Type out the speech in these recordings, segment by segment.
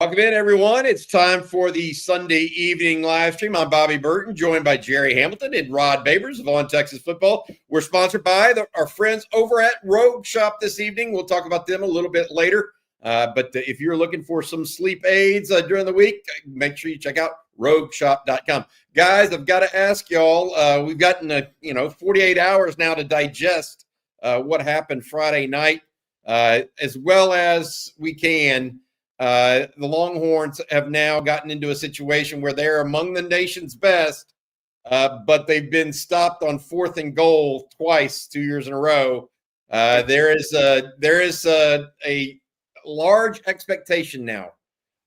Welcome in, everyone. It's time for the Sunday evening live stream. I'm Bobby Burton, joined by Jerry Hamilton and Rod Babers of On Texas Football. We're sponsored by our friends over at Rogue Shop this evening. We'll talk about them a little bit later. But if you're looking for some sleep aids during the week, make sure you check out rogueshop.com. Guys, I've got to ask y'all, we've gotten 48 hours now to digest what happened Friday night, as well as we can. The Longhorns have now gotten into a situation where they're among the nation's best, but they've been stopped on 4th and goal twice, 2 years in a row. There is a large expectation now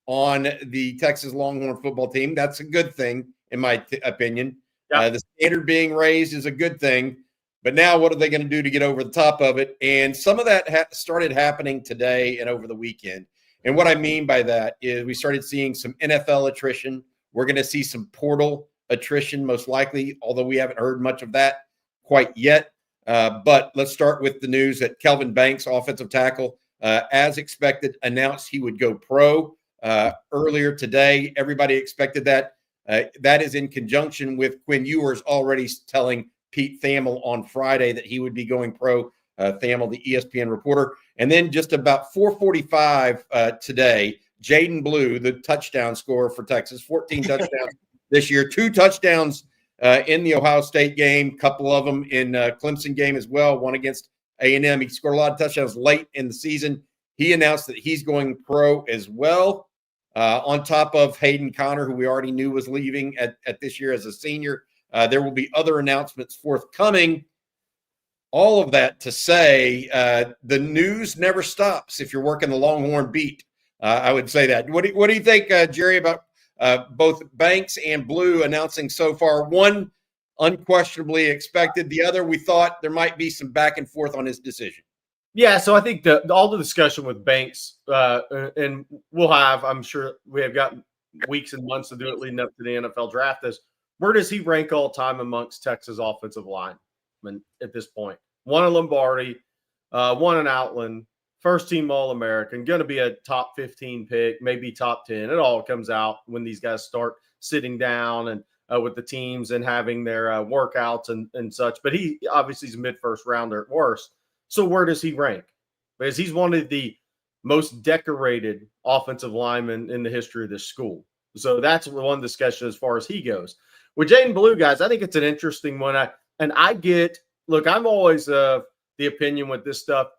on the Texas Longhorn football team. That's a good thing, in my opinion. Yep. The standard being raised is a good thing. But now what are they going to do to get over the top of it? And some of that started happening today and over the weekend. And what I mean by that is we started seeing some NFL attrition. We're going to see some portal attrition, most likely, although we haven't heard much of that quite yet. But let's start with the news that Kelvin Banks, offensive tackle, as expected, announced he would go pro earlier today. Everybody expected that. That is in conjunction with Quinn Ewers already telling Pete Thamel on Friday that he would be going pro. Thamel, the ESPN reporter. And then just about 4:45 today, Jaden Blue, the touchdown scorer for Texas, 14 touchdowns this year, 2 touchdowns in the Ohio State game, a couple of them in Clemson game as well, one against A&M. He scored a lot of touchdowns late in the season. He announced that he's going pro as well, on top of Hayden Connor, who we already knew was leaving at this year as a senior. There will be other announcements forthcoming. All of that to say, the news never stops if you're working the Longhorn beat. I would say that. What do you think, Jerry, about both Banks and Blue announcing so far? One unquestionably expected. The other, we thought there might be some back and forth on his decision. Yeah, so I think all the discussion with Banks, and we'll have, I'm sure we have gotten weeks and months to do it leading up to the NFL draft, is where does he rank all time amongst Texas offensive line? At this point, won a Lombardi, won an Outland, first team All-American, going to be a top 15 pick, maybe top 10. It all comes out when these guys start sitting down and with the teams and having their workouts and such. But he obviously is a mid-first rounder at worst. So where does he rank? Because he's one of the most decorated offensive linemen in the history of this school. So that's one discussion as far as he goes. With Jaden Blue, guys, I think it's an interesting one. I'm always the opinion with this stuff.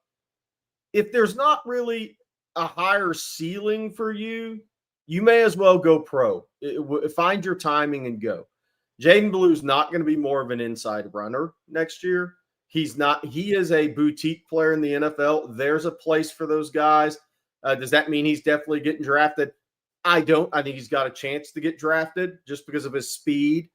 If there's not really a higher ceiling for you, you may as well go pro. Find your timing and go. Jaden Blue's not going to be more of an inside runner next year. He's not. He is a boutique player in the NFL. There's a place for those guys. Does that mean he's definitely getting drafted? I don't. I think he's got a chance to get drafted just because of his speed,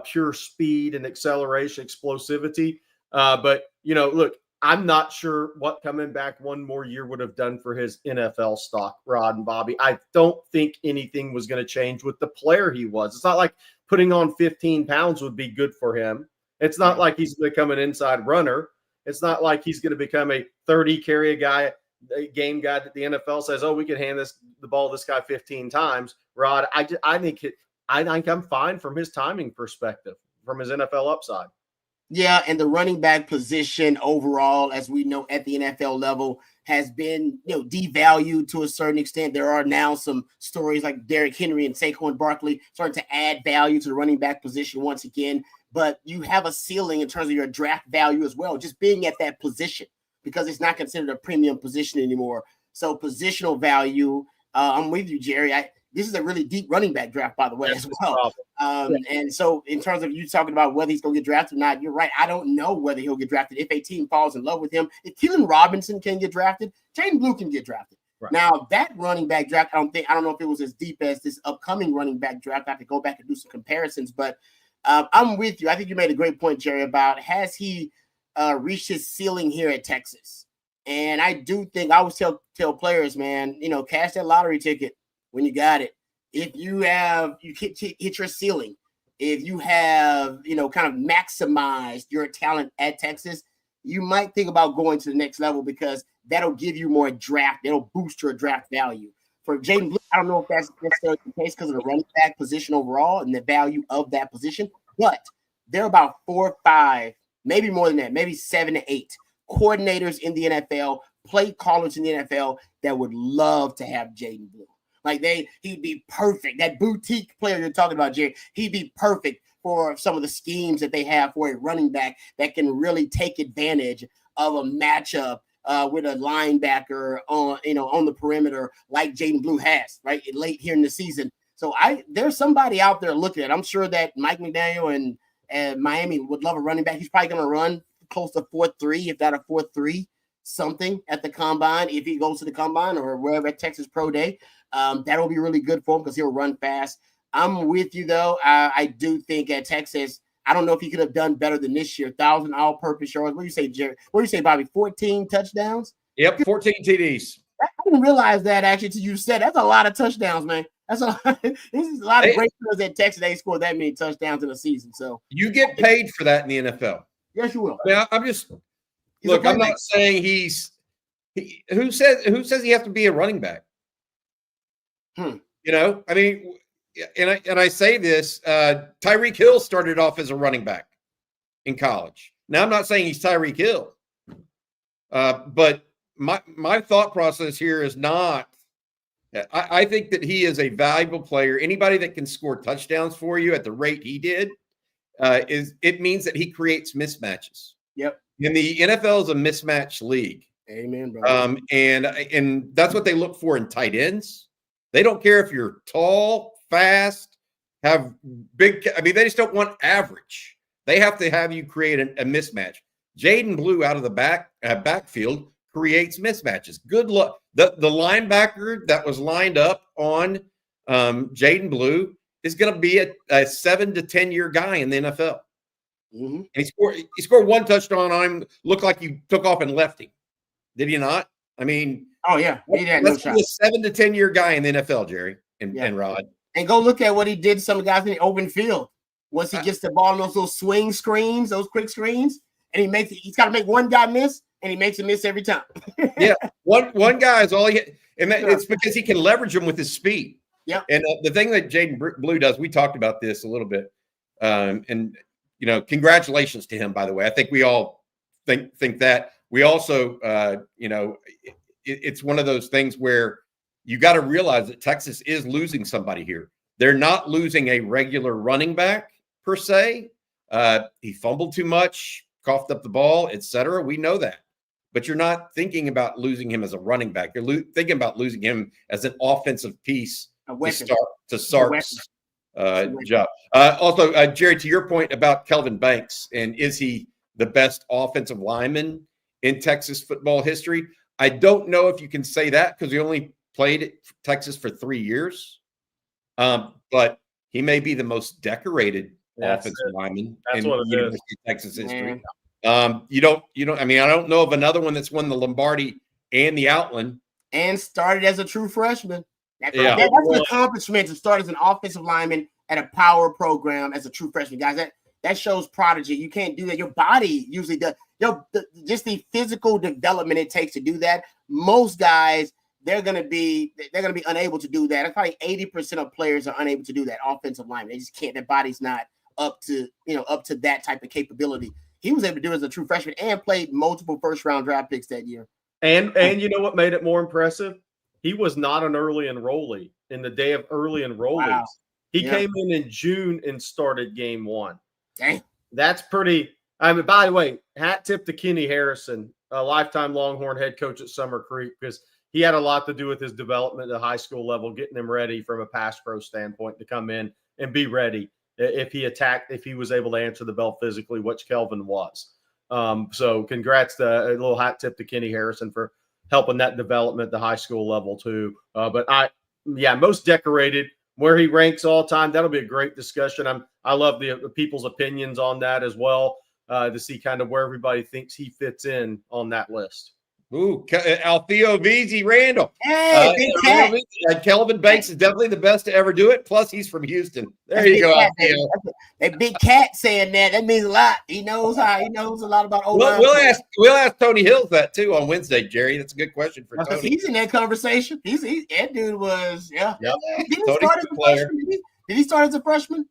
pure speed and acceleration, explosivity. But, look, I'm not sure what coming back one more year would have done for his NFL stock, Rod and Bobby. I don't think anything was going to change with the player he was. It's not like putting on 15 pounds would be good for him. It's not like he's become an inside runner. It's not like he's going to become a 30 carry game guy that the NFL says, oh, we can hand the ball to this guy 15 times. Rod, I think I'm fine from his timing perspective, from his NFL upside. Yeah, and the running back position overall, as we know at the NFL level, has been devalued to a certain extent. There are now some stories like Derrick Henry and Saquon Barkley starting to add value to the running back position once again. But you have a ceiling in terms of your draft value as well, just being at that position, because it's not considered a premium position anymore. So positional value, I'm with you, Jerry. This is a really deep running back draft, by the way, as well. And so in terms of you talking about whether he's going to get drafted or not, you're right. I don't know whether he'll get drafted. If a team falls in love with him, if Keelan Robinson can get drafted, Jaden Blue can get drafted. Right. Now, that running back draft, I don't know if it was as deep as this upcoming running back draft. I have to go back and do some comparisons. But I'm with you. I think you made a great point, Jerry, about has he reached his ceiling here at Texas? And I do think I always tell players, man, cash that lottery ticket when you got it. If you hit your ceiling, if you have, kind of maximized your talent at Texas, you might think about going to the next level because that'll give you more draft. It'll boost your draft value. for Jaden Blue, I don't know if that's necessarily the case because of the running back position overall and the value of that position, but there are about 4 or 5, maybe more than that, maybe 7 to 8 coordinators in the NFL, play callers in the NFL that would love to have Jaden Blue. Like he'd be perfect. That boutique player you're talking about, Jerry, he'd be perfect for some of the schemes that they have for a running back that can really take advantage of a matchup with a linebacker on the perimeter like Jaden Blue has, right, late here in the season. So there's somebody out there looking at it. I'm sure that Mike McDaniel and Miami would love a running back. He's probably going to run close to 4.3, if not a 4.3 something at the combine, if he goes to the combine or wherever at Texas Pro Day. That'll be really good for him because he'll run fast. I'm with you, though. I do think at Texas, I don't know if he could have done better than this year. 1,000 all-purpose yards. What do you say, Jerry? What do you say, Bobby? 14 touchdowns? Yep, 14 TDs. I didn't realize that, actually, till you said. That's a lot of touchdowns, man. This is a lot of great players at Texas. They scored that many touchdowns in a season. So you get paid for that in the NFL. Yes, you will. I mean, I'm just look. I'm not saying who says he has to be a running back. You know, I mean, and I say this. Tyreek Hill started off as a running back in college. Now I'm not saying he's Tyreek Hill, but my thought process here is not. I think that he is a valuable player. Anybody that can score touchdowns for you at the rate he did it means that he creates mismatches. Yep. And the NFL is a mismatch league. Amen, bro. And that's what they look for in tight ends. They don't care if you're tall, fast, have big. I mean, they just don't want average. They have to have you create a mismatch. Jaden Blue out of the backfield creates mismatches. Good luck. The linebacker that was lined up on Jaden Blue is going to be a 7 to 10 year guy in the NFL. Mm-hmm. And he scored 1 touchdown on him. Looked like he took off and left him. Did he not? I mean, oh yeah, he had no shot. A 7 to 10 year guy in the NFL, Jerry and Rod. And go look at what he did to some guys in the open field. Once he gets the ball in those little swing screens, those quick screens, and he's got to make one guy miss, and he makes a miss every time. Yeah, one guy is all he hit, and it's because he can leverage him with his speed. Yeah. And the thing that Jaden Blue does, we talked about this a little bit, and you know, congratulations to him. By the way, I think we all think that. We also, you know, it's one of those things where you got to realize that Texas is losing somebody here. They're not losing a regular running back per se. He fumbled too much, coughed up the ball, etc. We know that. But you're not thinking about losing him as a running back. You're thinking about losing him as an offensive piece to Sark's job. Also, Jerry, to your point about Kelvin Banks, and is he the best offensive lineman in Texas football history? I don't know if you can say that because he only played at Texas for 3 years. But he may be the most decorated offensive lineman in University of Texas history. You don't. I mean, I don't know of another one that's won the Lombardi and the Outland and started as a true freshman. That's an accomplishment to start as an offensive lineman at a power program as a true freshman, guys. That shows prodigy. You can't do that. Your body usually does. Just the physical development it takes to do that. Most guys, they're gonna be unable to do that. That's probably 80% of players are unable to do that. Offensive linemen, they just can't. Their body's not up to that type of capability. He was able to do it as a true freshman and played multiple first-round draft picks that year. And you know what made it more impressive? He was not an early enrollee in the day of early enrollees. Wow. He came in June and started game 1. Dang. That's pretty. I mean, by the way, hat tip to Kenny Harrison, a lifetime Longhorn head coach at Summer Creek, because he had a lot to do with his development at the high school level, getting him ready from a pass pro standpoint to come in and be ready if he was able to answer the bell physically, which Kelvin was. So congrats a little hat tip to Kenny Harrison for helping that development at the high school level too. But most decorated, where he ranks all time, that'll be a great discussion. I love the people's opinions on that as well, to see kind of where everybody thinks he fits in on that list. Ooh, Altheo VZ Randall. Hey, big cat. Kelvin Banks is definitely the best to ever do it. Plus, he's from Houston. There That's you go, cat, Altheo. that big cat saying that means a lot. He knows a lot about old. We'll ask Tony Hills that too on Wednesday, Jerry. That's a good question for because Tony. he's in that conversation. That dude was Yep. Did he start as a freshman? Did he start as a freshman?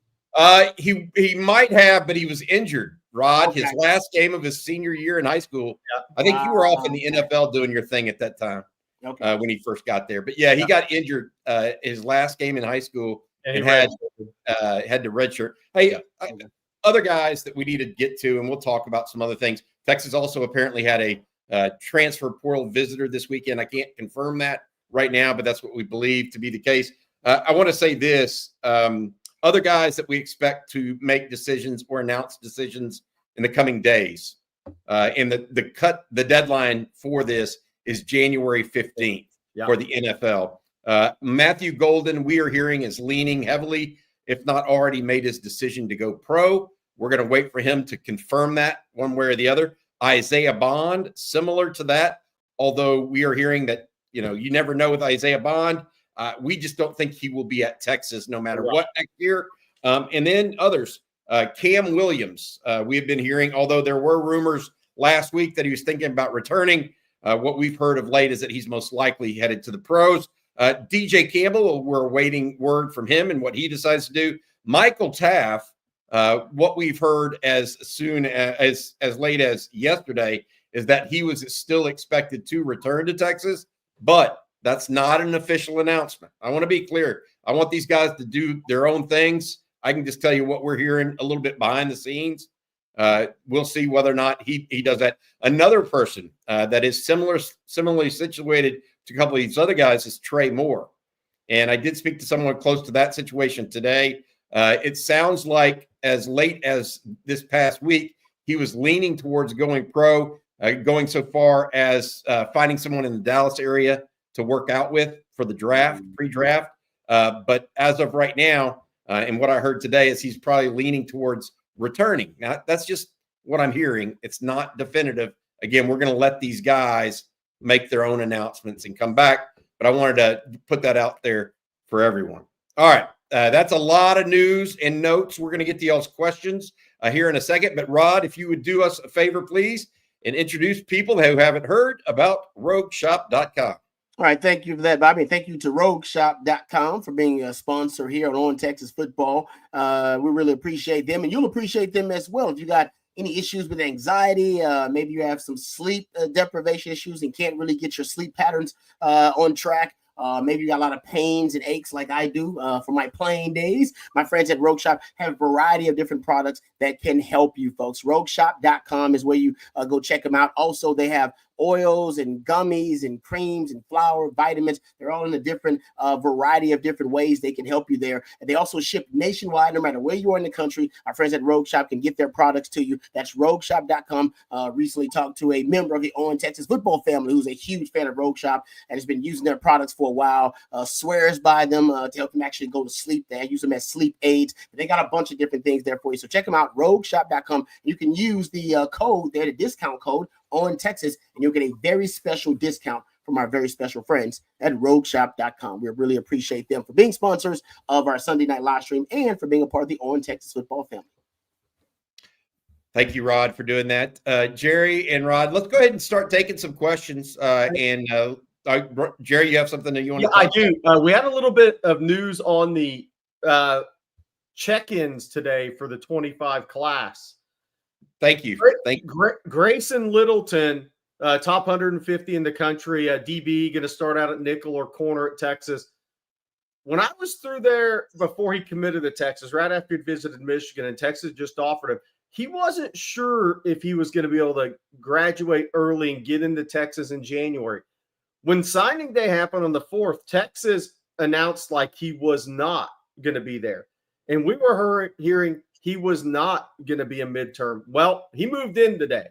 He might have, but he was injured. Rod, Okay. his last game of his senior year in high school. Yeah. I think you were off in the NFL doing your thing at that time. Okay. When he first got there. But yeah, he got injured his last game in high school and had to redshirt. Hey, other guys that we need to get to, and we'll talk about some other things. Texas also apparently had a transfer portal visitor this weekend. I can't confirm that right now, but that's what we believe to be the case. I want to say this. Other guys that we expect to make decisions or announce decisions in the coming days. And the deadline for this is January 15th for the NFL. Matthew Golden, we are hearing, is leaning heavily, if not already made his decision to go pro. We're going to wait for him to confirm that one way or the other. Isaiah Bond, similar to that, although we are hearing that, you never know with Isaiah Bond. We just don't think he will be at Texas no matter what next year. And then others, Cam Williams, we have been hearing, although there were rumors last week that he was thinking about returning. What we've heard of late is that he's most likely headed to the pros. DJ Campbell, we're awaiting word from him and what he decides to do. Michael Taft, what we've heard as soon as late as yesterday is that he was still expected to return to Texas, but that's not an official announcement. I want to be clear. I want these guys to do their own things. I can just tell you what we're hearing a little bit behind the scenes. We'll see whether or not he does that. Another person that is similarly situated to a couple of these other guys is Trey Moore. And I did speak to someone close to that situation today. It sounds like as late as this past week, he was leaning towards going pro, going so far as finding someone in the Dallas area to work out with for the draft, pre-draft. But as of right now, and what I heard today is he's probably leaning towards returning. Now, that's just what I'm hearing. It's not definitive. Again, we're going to let these guys make their own announcements and come back. But I wanted to put that out there for everyone. All right. That's a lot of news and notes. We're going to get to y'all's questions here in a second. But Rod, if you would do us a favor, please, and introduce people who haven't heard about RogueShop.com. All right, thank you for that, Bobby. And thank you to RogueShop.com for being a sponsor here on Texas Football. We really appreciate them, and you'll appreciate them as well. If you got any issues with anxiety, maybe you have some sleep deprivation issues and can't really get your sleep patterns on track. Maybe you got a lot of pains and aches like I do for my playing days. My friends at Rogue Shop have a variety of different products that can help you, folks. RogueShop.com is where you go check them out. Also, they have oils and gummies and creams and flour, vitamins. They're all in a different variety of different ways they can help you there. And they also ship nationwide, no matter where you are in the country. Our friends at Rogue Shop can get their products to you. That's RogueShop.com. Recently talked to a member of the On Texas Football family who's a huge fan of Rogue Shop and has been using their products for a while, swears by them to help them actually go to sleep. They use them as sleep aids. They got a bunch of different things there for you. So check them out, RogueShop.com. You can use the code there, the discount code on Texas, and you'll get a very special discount from our very special friends at RogueShop.com. We really appreciate them for being sponsors of our Sunday night live stream and for being a part of the On Texas Football family. Thank you, Rod, for doing that. Jerry and Rod, let's go ahead and start taking some questions. Jerry, you have something that you want to talk about? I do. We had a little bit of news on the check-ins today for the 25 class. Thank you. Grayson Littleton, top 150 in the country, DB, going to start out at nickel or corner at Texas. When I was through there before he committed to Texas, right after he visited Michigan, and Texas just offered him, he wasn't sure if he was going to be able to graduate early and get into Texas in January. When signing day happened on the 4th, Texas announced like he was not going to be there. And we were hearing he was not going to be a midterm. Well, he moved in today.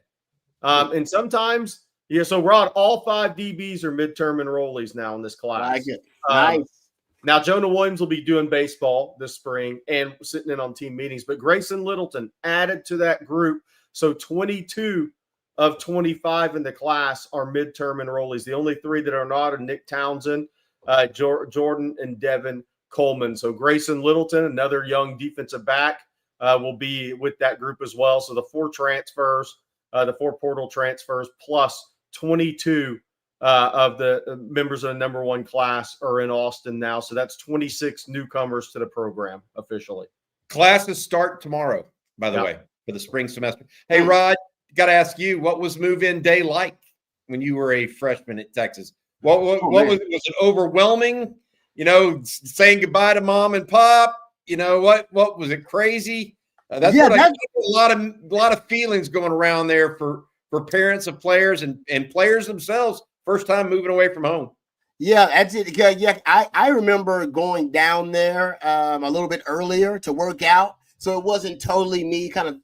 And sometimes, so Rod, all 5 DBs are midterm enrollees now in this class. I get nice. Now, Jonah Williams will be doing baseball this spring and sitting in on team meetings, but Grayson Littleton added to that group. So 22 of 25 in the class are midterm enrollees. The only 3 that are not are Nick Townsend, Jordan, and Devin Coleman. So Grayson Littleton, another young defensive back, will be with that group as well. So the 4 transfers, the 4 portal transfers, plus 22 of the members of the number 1 class are in Austin now. So that's 26 newcomers to the program officially. Classes start tomorrow, by the way, for the spring semester. Hey, Rod, got to ask you, what was move-in day like when you were a freshman at Texas? What was it overwhelming? Saying goodbye to mom and pop. What was it crazy? That's what I a lot of feelings going around there for parents of players and players themselves. First time moving away from home. Yeah, that's it. Yeah, I remember going down there a little bit earlier to work out, so it wasn't totally me kind of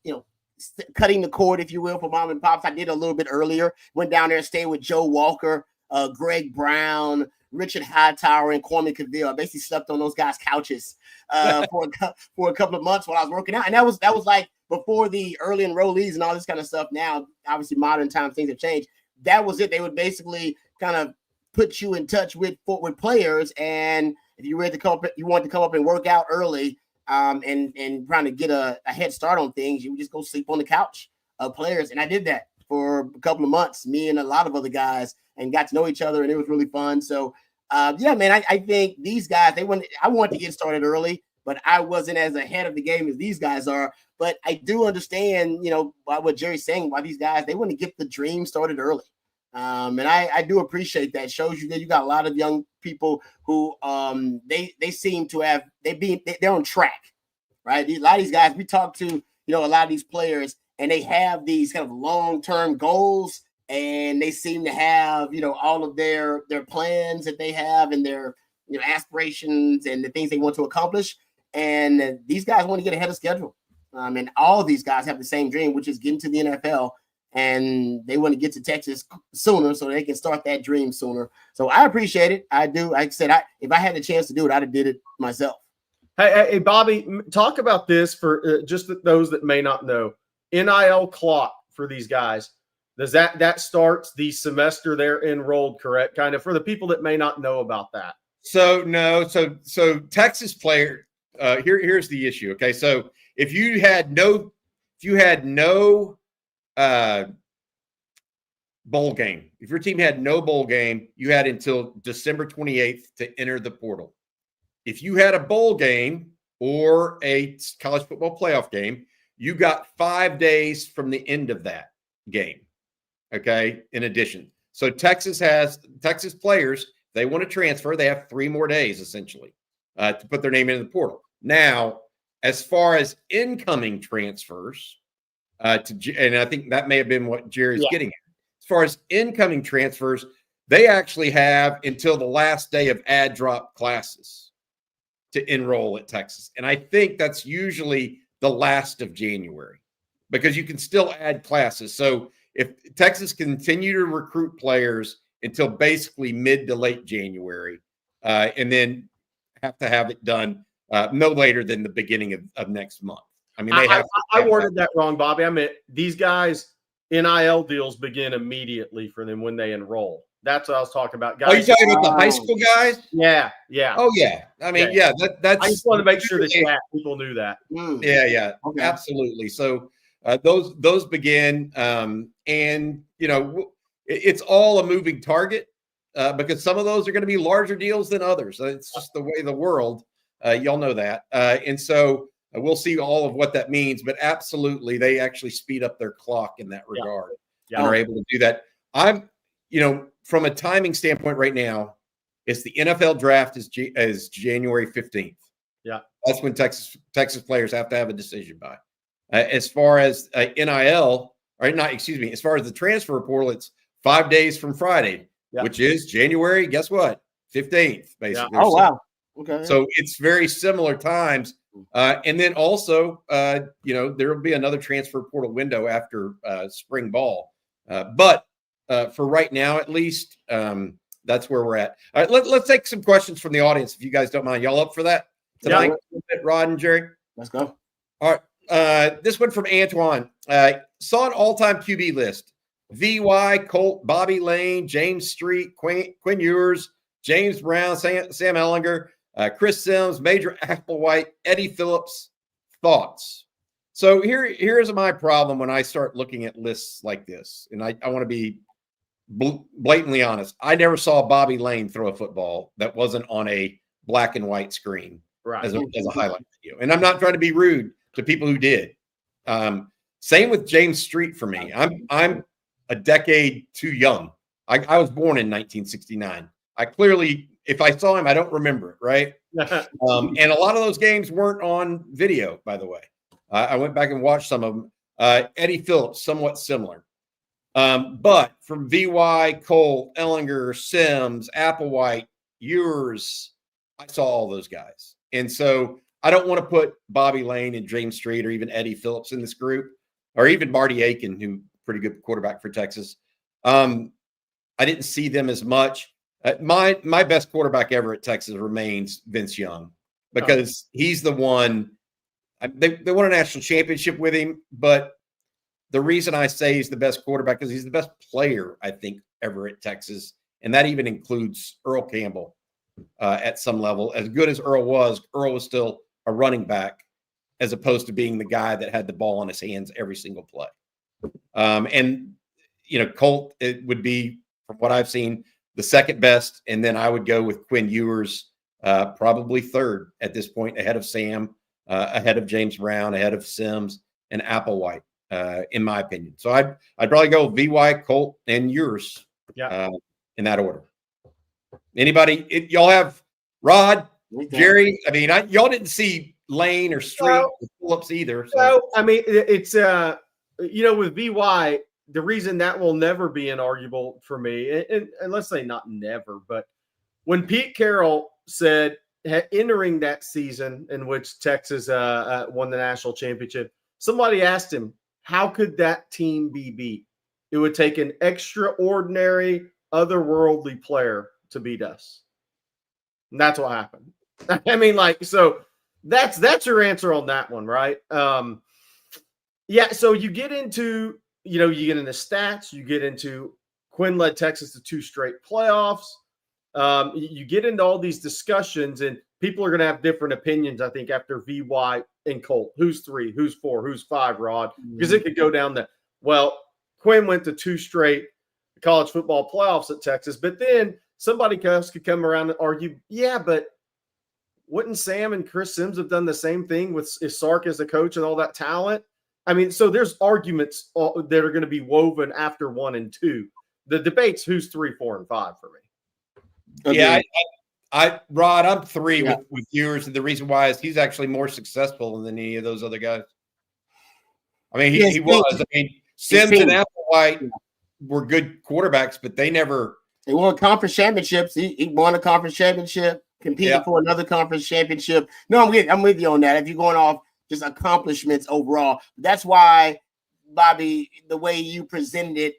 cutting the cord, if you will, for mom and pops. I did a little bit earlier. Went down there and stayed with Joe Walker, Greg Brown, Richard Hightower, and Kwame Cavill. I basically slept on those guys' couches for a couple of months while I was working out, and that was like before the early enrollees and all this kind of stuff. Now, obviously, modern times things have changed. That was it. They would basically kind of put you in touch with players, and if you ready to come up, you want to come up and work out early, and trying to get a head start on things, you would just go sleep on the couch of players. And I did that for a couple of months, me and a lot of other guys, and got to know each other, and it was really fun. So, yeah, man, I think these guys, I wanted to get started early, but I wasn't as ahead of the game as these guys are. But I do understand, by what Jerry's saying, why these guys, they want to get the dream started early. And I do appreciate that. It shows you that you got a lot of young people who they seem to have they're on track, right? A lot of these guys, we talk to, a lot of these players, and they have these kind of long-term goals, and they seem to have, all of their plans that they have, and their aspirations and the things they want to accomplish. And these guys want to get ahead of schedule. And all of these guys have the same dream, which is getting to the NFL. And they want to get to Texas sooner so they can start that dream sooner. So I appreciate it. I do. Like I said, if I had the chance to do it, I'd have did it myself. Hey, Bobby, talk about this for just those that may not know. NIL clock for these guys. Does that starts the semester they're enrolled, correct? Kind of for the people that may not know about that. So no, so Texas player. Here's the issue. Okay, so if you had no bowl game, if your team had no bowl game, you had until December 28th to enter the portal. If you had a bowl game or a college football playoff game, you got 5 days from the end of that game. Okay, in addition. So Texas players, they want to transfer, they have 3 more days essentially to put their name in the portal. Now, as far as incoming transfers, and I think that may have been what Jerry's getting at. As far as incoming transfers, they actually have until the last day of add drop classes to enroll at Texas. And I think that's usually the last of January because you can still add classes. So if Texas continue to recruit players until basically mid to late January, and then have to have it done no later than the beginning of next month. I mean, I worded that wrong, Bobby. I meant these guys, NIL deals begin immediately for them when they enroll. That's what I was talking about. Guys, are you talking about the high school guys? Yeah. Oh, yeah. I mean, yeah, that's. I just wanted to make sure that people knew that. Yeah, okay. Absolutely. So those begin, and it's all a moving target because some of those are going to be larger deals than others. It's just the way of the world. Y'all know that, and so. We'll see all of what that means, but absolutely, they actually speed up their clock in that regard and are able to do that. From a timing standpoint right now, it's the NFL draft is January 15th. Yeah. That's when Texas players have to have a decision by. As far as NIL, as far as the transfer portal, it's 5 days from Friday, which is January, guess what? 15th, basically. Yeah. Oh, wow. Okay. So it's very similar times. And then also, there will be another transfer portal window after spring ball. But for right now, at least, that's where we're at. All right, let's take some questions from the audience, if you guys don't mind. Y'all up for that tonight, Rod and Jerry? Let's go. All right. This one from Antoine. Saw an all-time QB list. VY, Colt, Bobby Lane, James Street, Quinn Ewers, James Brown, Sam Ellinger, Chris Sims, Major Applewhite, Eddie Phillips. Thoughts? So here's my problem when I start looking at lists like this, and I want to be blatantly honest. I never saw Bobby Lane throw a football that wasn't on a black and white screen as a highlight video. And I'm not trying to be rude to people who did. Same with James Street for me. I'm a decade too young. I was born in 1969. I clearly, if I saw him, I don't remember it, right? And a lot of those games weren't on video, by the way. I went back and watched some of them. Eddie Phillips, somewhat similar. But from VY, Cole, Ellinger, Sims, Applewhite, Ewers, I saw all those guys. And so I don't want to put Bobby Lane and James Street or even Eddie Phillips in this group, or even Marty Aiken, who pretty good quarterback for Texas. I didn't see them as much. My best quarterback ever at Texas remains Vince Young, because he's the one. They won a national championship with him, but the reason I say he's the best quarterback is he's the best player, I think, ever at Texas, and that even includes Earl Campbell at some level. As good as Earl was still a running back, as opposed to being the guy that had the ball in his hands every single play. And Colt, it would be, from what I've seen, the second best, and then I would go with Quinn Ewers, probably third at this point, ahead of Sam, ahead of James Brown, ahead of Sims and Applewhite, in my opinion. So I'd probably go VY, Colt, and Ewers, in that order. Anybody? Y'all have Rod, Jerry? I mean, y'all didn't see Lane or Street or Phillips either. So I mean, it's with VY. The reason that will never be inarguable for me, and let's say not never, but when Pete Carroll said entering that season in which Texas won the national championship, somebody asked him, how could that team be beat? It would take an extraordinary, otherworldly player to beat us. And that's what happened. I mean, so that's your answer on that one, right? So you get into you get into stats, you get into Quinn led Texas to 2 straight playoffs. You get into all these discussions, and people are going to have different opinions, I think, after VY and Colt. Who's 3? Who's 4? Who's 5, Rod? Because it could go down to, Quinn went to 2 straight college football playoffs at Texas, but then somebody else could come around and argue, but wouldn't Sam and Chris Sims have done the same thing with Sark as a coach and all that talent? I mean, so there's arguments that are going to be woven after 1 and 2. The debate's who's 3, 4, and 5 for me. Yeah, Rod, I'm 3 with Ewers, and the reason why is he's actually more successful than any of those other guys. I mean, he was. I mean, Sims and Applewhite were good quarterbacks, but they won conference championships. He won a conference championship, competed for another conference championship. No, I'm with you on that. If you're going off just accomplishments overall, that's why, Bobby, the way you presented it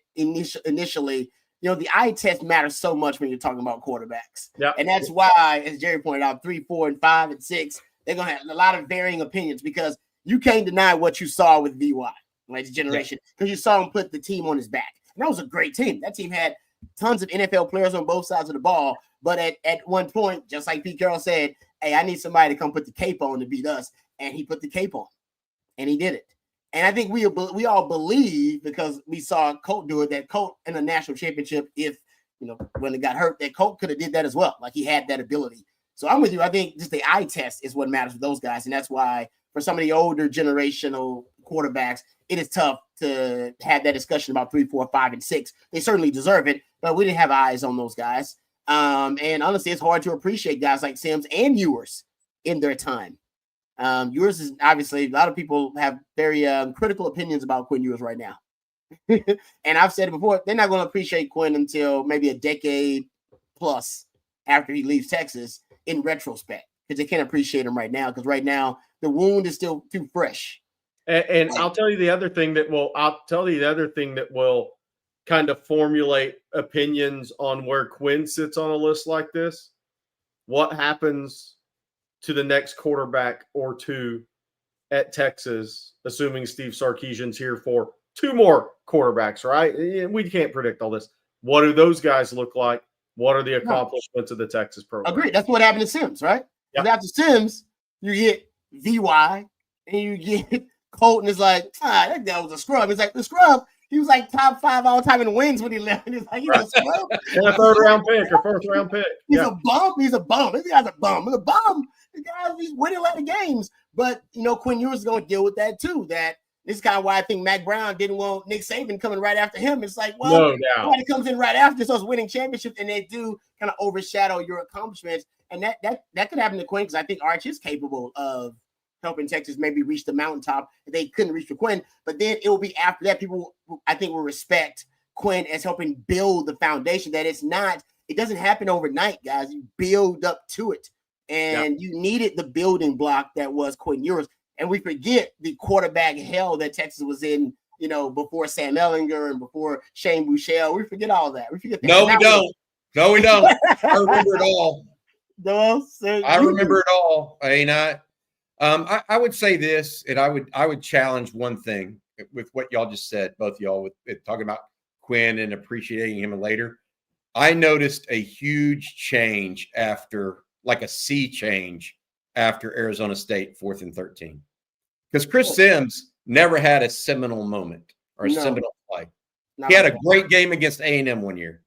initially, the eye test matters so much when you're talking about quarterbacks. Yeah. And that's why, as Jerry pointed out, 3, 4, and 5, and 6, they're going to have a lot of varying opinions, because you can't deny what you saw with VY, like the generation, because you saw him put the team on his back. And that was a great team. That team had tons of NFL players on both sides of the ball. But at one point, just like Pete Carroll said, hey, I need somebody to come put the cape on to beat us. And he put the cape on, and he did it. And I think we all believe, because we saw Colt do it, that Colt in a national championship, if when it got hurt, that Colt could have did that as well. Like, he had that ability. So I'm with you. I think just the eye test is what matters for those guys, and that's why for some of the older generational quarterbacks, it is tough to have that discussion about 3, 4, 5, and 6. They certainly deserve it, but we didn't have eyes on those guys. And honestly, it's hard to appreciate guys like Sims and Ewers in their time. Ewers is obviously, a lot of people have very critical opinions about Quinn Ewers right now. And I've said it before, they're not going to appreciate Quinn until maybe a decade plus after he leaves Texas, in retrospect, because they can't appreciate him right now, because right now the wound is still too fresh. And I'll tell you the other thing that will kind of formulate opinions on where Quinn sits on a list like this. What happens to the next quarterback or 2 at Texas, assuming Steve Sarkisian's here for 2 more quarterbacks, right? We can't predict all this. What do those guys look like? What are the accomplishments of the Texas program? Agreed. That's what happened to Sims, right? Yep. After Sims, you get VY and you get Colton is like, that guy was a scrub. It's like the scrub. He was like top 5 all time in wins when he left. And it's like, he's a scrub. And a 3rd-round pick or 4th-round pick. He's a bum. He's a bum. This guy's a bum. He's a bum. This guy's winning a lot of games. But, Quinn Ewers is going to deal with that too. That this is kind of why I think Mac Brown didn't want Nick Saban coming right after him. It's like, well, nobody comes in right after, so it's winning championships, and they do kind of overshadow your accomplishments. And that could happen to Quinn because I think Arch is capable of helping Texas maybe reach the mountaintop that they couldn't reach for Quinn. But then it will be after that, people, I think, will respect Quinn as helping build the foundation that it doesn't happen overnight, guys. You build up to it. And you needed the building block that was Quinn Ewers. And we forget the quarterback hell that Texas was in, before Sam Ehlinger and before Shane Buechele. We forget all that. We forget that. No, we don't. No, we don't. I remember it all. I remember it all. I would say this, and I would challenge one thing with what y'all just said, both y'all, with talking about Quinn and appreciating him later. I noticed a huge change like a sea change after Arizona State 4th and 13. Because Chris Sims never had a seminal moment or a seminal play. He had a great game against A&M one year.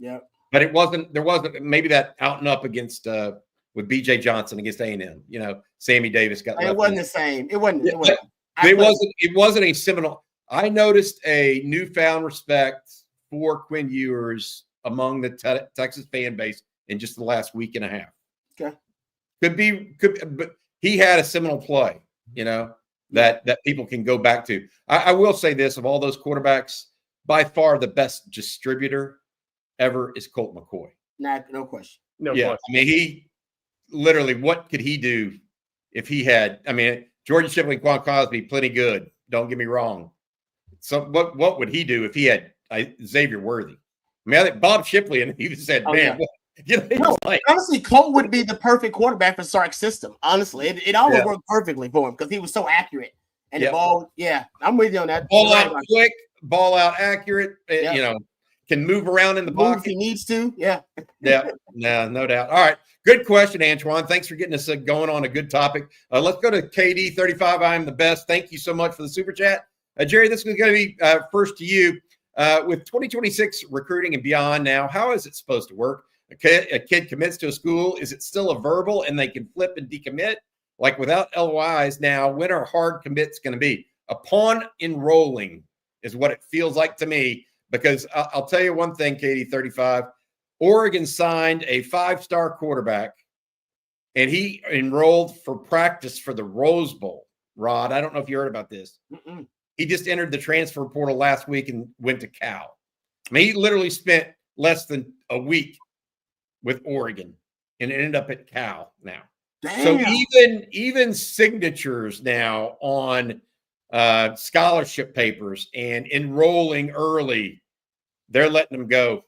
Yeah. But there wasn't maybe that out and up against with BJ Johnson against A&M. Sammy Davis got left. It wasn't the same. It wasn't. It wasn't a seminal. I noticed a newfound respect for Quinn Ewers among the Texas fan base in just the last week and a half. Okay. But he had a seminal play, that people can go back to. I will say this, of all those quarterbacks, by far the best distributor ever is Colt McCoy. No question. No question. I mean, he literally, what could he do if he had, Jordan Shipley and Quan Cosby, plenty good. Don't get me wrong. So what would he do if he had Xavier Worthy? I think Bob Shipley, and he said, honestly, Colt would be the perfect quarterback for Sark's system. Honestly, it always worked perfectly for him because he was so accurate. And the ball, I'm with you on that. Ball out quick, ball out accurate, can move around in the pocket if he needs to. Yeah, no doubt. All right, good question, Antoine. Thanks for getting us going on a good topic. Let's go to KD35. I am the best. Thank you so much for the super chat, Jerry. This is going to be first to you. With 2026 recruiting and beyond now, how is it supposed to work? A kid commits to a school. Is it still a verbal and they can flip and decommit? Like without LOIs now, when are hard commits going to be? Upon enrolling is what it feels like to me, because I'll tell you one thing, KD35, Oregon signed a 5-star quarterback and he enrolled for practice for the Rose Bowl. Rod, I don't know if you heard about this. Mm-mm. He just entered the transfer portal last week and went to Cal. He literally spent less than a week with Oregon and ended up at Cal now. Damn. So even signatures now on scholarship papers and enrolling early, they're letting them go.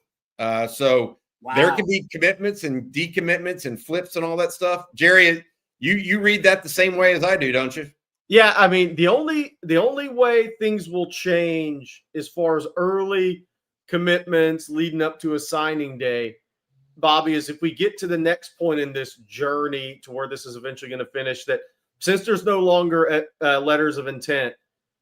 So there can be commitments and decommitments and flips and all that stuff. Jerry, you read that the same way as I do, don't you? Yeah, the only way things will change as far as early commitments leading up to a signing day, Bobby, is if we get to the next point in this journey to where this is eventually going to finish, that since there's no longer letters of intent,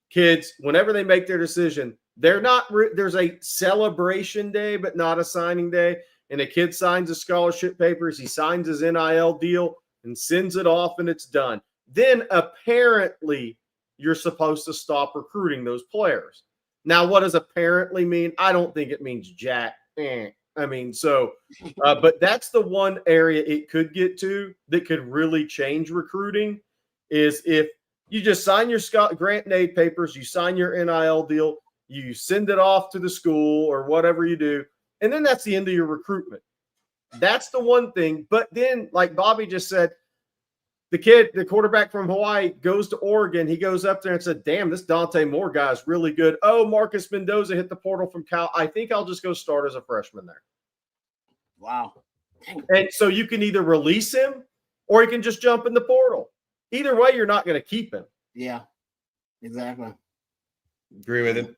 kids, whenever they make their decision, there's a celebration day, but not a signing day. And a kid signs his scholarship papers, he signs his NIL deal and sends it off and it's done. Then apparently you're supposed to stop recruiting those players. Now, what does apparently mean? I don't think it means jack. But that's the one area it could get to that could really change recruiting, is if you just sign your grant and aid papers, you sign your NIL deal, you send it off to the school or whatever you do, and then that's the end of your recruitment. That's the one thing. But then, like Bobby just said, the quarterback from Hawaii goes to Oregon. He goes up there and said, damn, this Dante Moore guy is really good. Oh, Marcus Mendoza hit the portal from Cal. I think I'll just go start as a freshman there. Wow. And so you can either release him or he can just jump in the portal. Either way, you're not going to keep him. Yeah, exactly. Agree with him.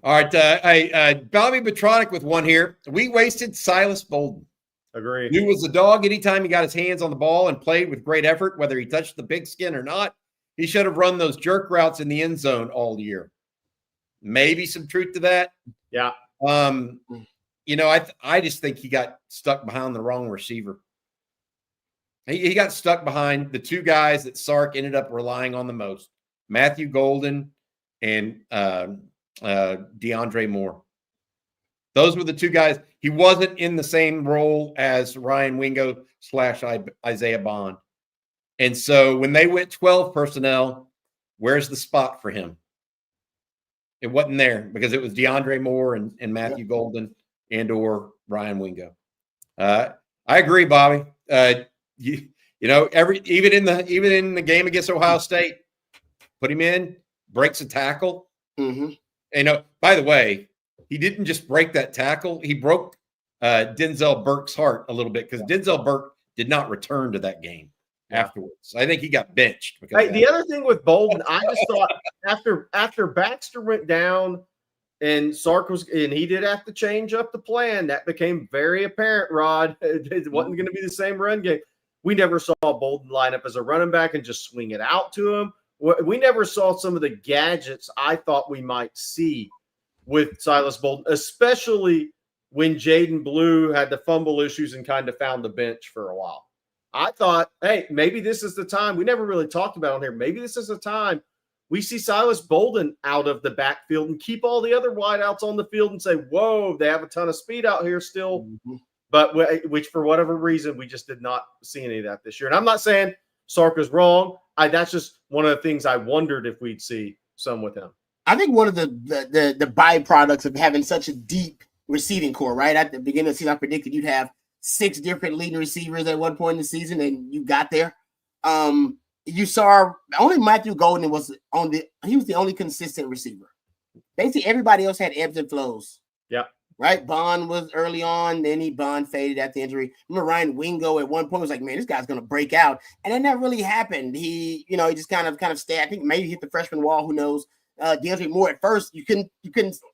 All right. Bobby Betronic with one here. We wasted Silas Bolden. Agree. He was a dog anytime he got his hands on the ball and played with great effort, whether he touched the pigskin or not. He should have run those jerk routes in the end zone all year. Maybe some truth to that. Yeah. I just think he got stuck behind the wrong receiver. He got stuck behind the two guys that Sark ended up relying on the most, Matthew Golden and DeAndre Moore. Those were the two guys. He wasn't in the same role as Ryan Wingo / Isaiah Bond. And so when they went 12 personnel, where's the spot for him? It wasn't there because it was DeAndre Moore and Matthew Golden and or Ryan Wingo. I agree, Bobby. Even in the game against Ohio State, put him in, breaks a tackle. Mm-hmm. And by the way, he didn't just break that tackle; he broke Denzel Burke's heart a little bit because Denzel Burke did not return to that game afterwards. I think he got benched. The other thing with Bolden, I just thought after Baxter went down and Sark and he did have to change up the plan. That became very apparent, Rod. It wasn't going to be the same run game. We never saw Bolden line up as a running back and just swing it out to him. We never saw some of the gadgets I thought we might see with Silas Bolden, especially when Jaden Blue had the fumble issues and kind of found the bench for a while. I thought, hey, maybe this is the time. We never really talked about it on here. Maybe this is the time we see Silas Bolden out of the backfield and keep all the other wideouts on the field and say, whoa, they have a ton of speed out here still. Mm-hmm. But which, for whatever reason, we just did not see any of that this year. And I'm not saying Sark is wrong. That's just one of the things I wondered if we'd see some with him. I think one of the byproducts of having such a deep receiving core, right? At the beginning of the season, I predicted you'd have 6 different leading receivers at one point in the season, and you got there. You saw only Matthew Golden he was the only consistent receiver. Basically, everybody else had ebbs and flows. Yeah. Right? Bond was early on, then Bond faded at the injury. Remember Ryan Wingo at one point was like, man, this guy's gonna break out. And then that really happened. He just kind of stayed. I think maybe hit the freshman wall, who knows. DeAndre Moore at first, you couldn't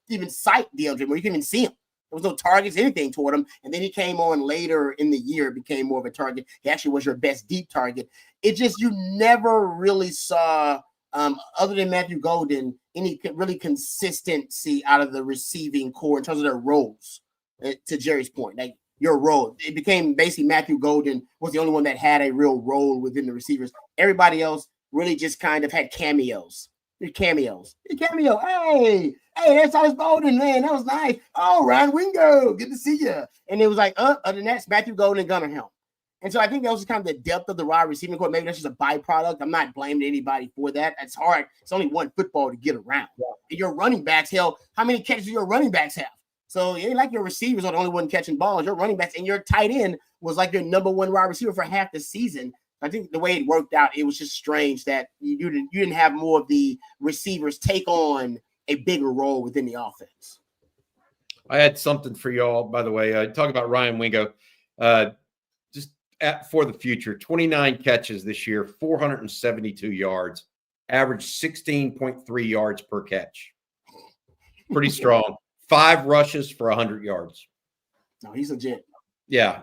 even sight DeAndre Moore, you couldn't even see him. There was no targets, anything toward him. And then he came on later in the year, became more of a target. He actually was your best deep target. It just, you never really saw, other than Matthew Golden, any really consistency out of the receiving core in terms of their roles. To Jerry's point, like your role, it became basically Matthew Golden was the only one that had a real role within the receivers. Everybody else really just kind of had cameos. Cameo. Hey, that's Silas Bolden, man. That was nice. Oh, Ryan Wingo, good to see you. And it was like, other than that, it's Matthew Golden and Gunnar Helm. And so I think that was kind of the depth of the wide receiving core. Maybe that's just a byproduct. I'm not blaming anybody for that. It's hard. It's only one football to get around. Yeah. And your running backs, hell, how many catches do your running backs have? So it ain't like your receivers are the only one catching balls. Your running backs and your tight end was like your number one wide receiver for half the season. I think the way it worked out, it was just strange that you didn't have more of the receivers take on a bigger role within the offense. I had something for y'all, by the way. Talk about Ryan Wingo. For the future, 29 catches this year, 472 yards, average 16.3 yards per catch. Pretty strong. 5 rushes for 100 yards. No, he's legit. Yeah.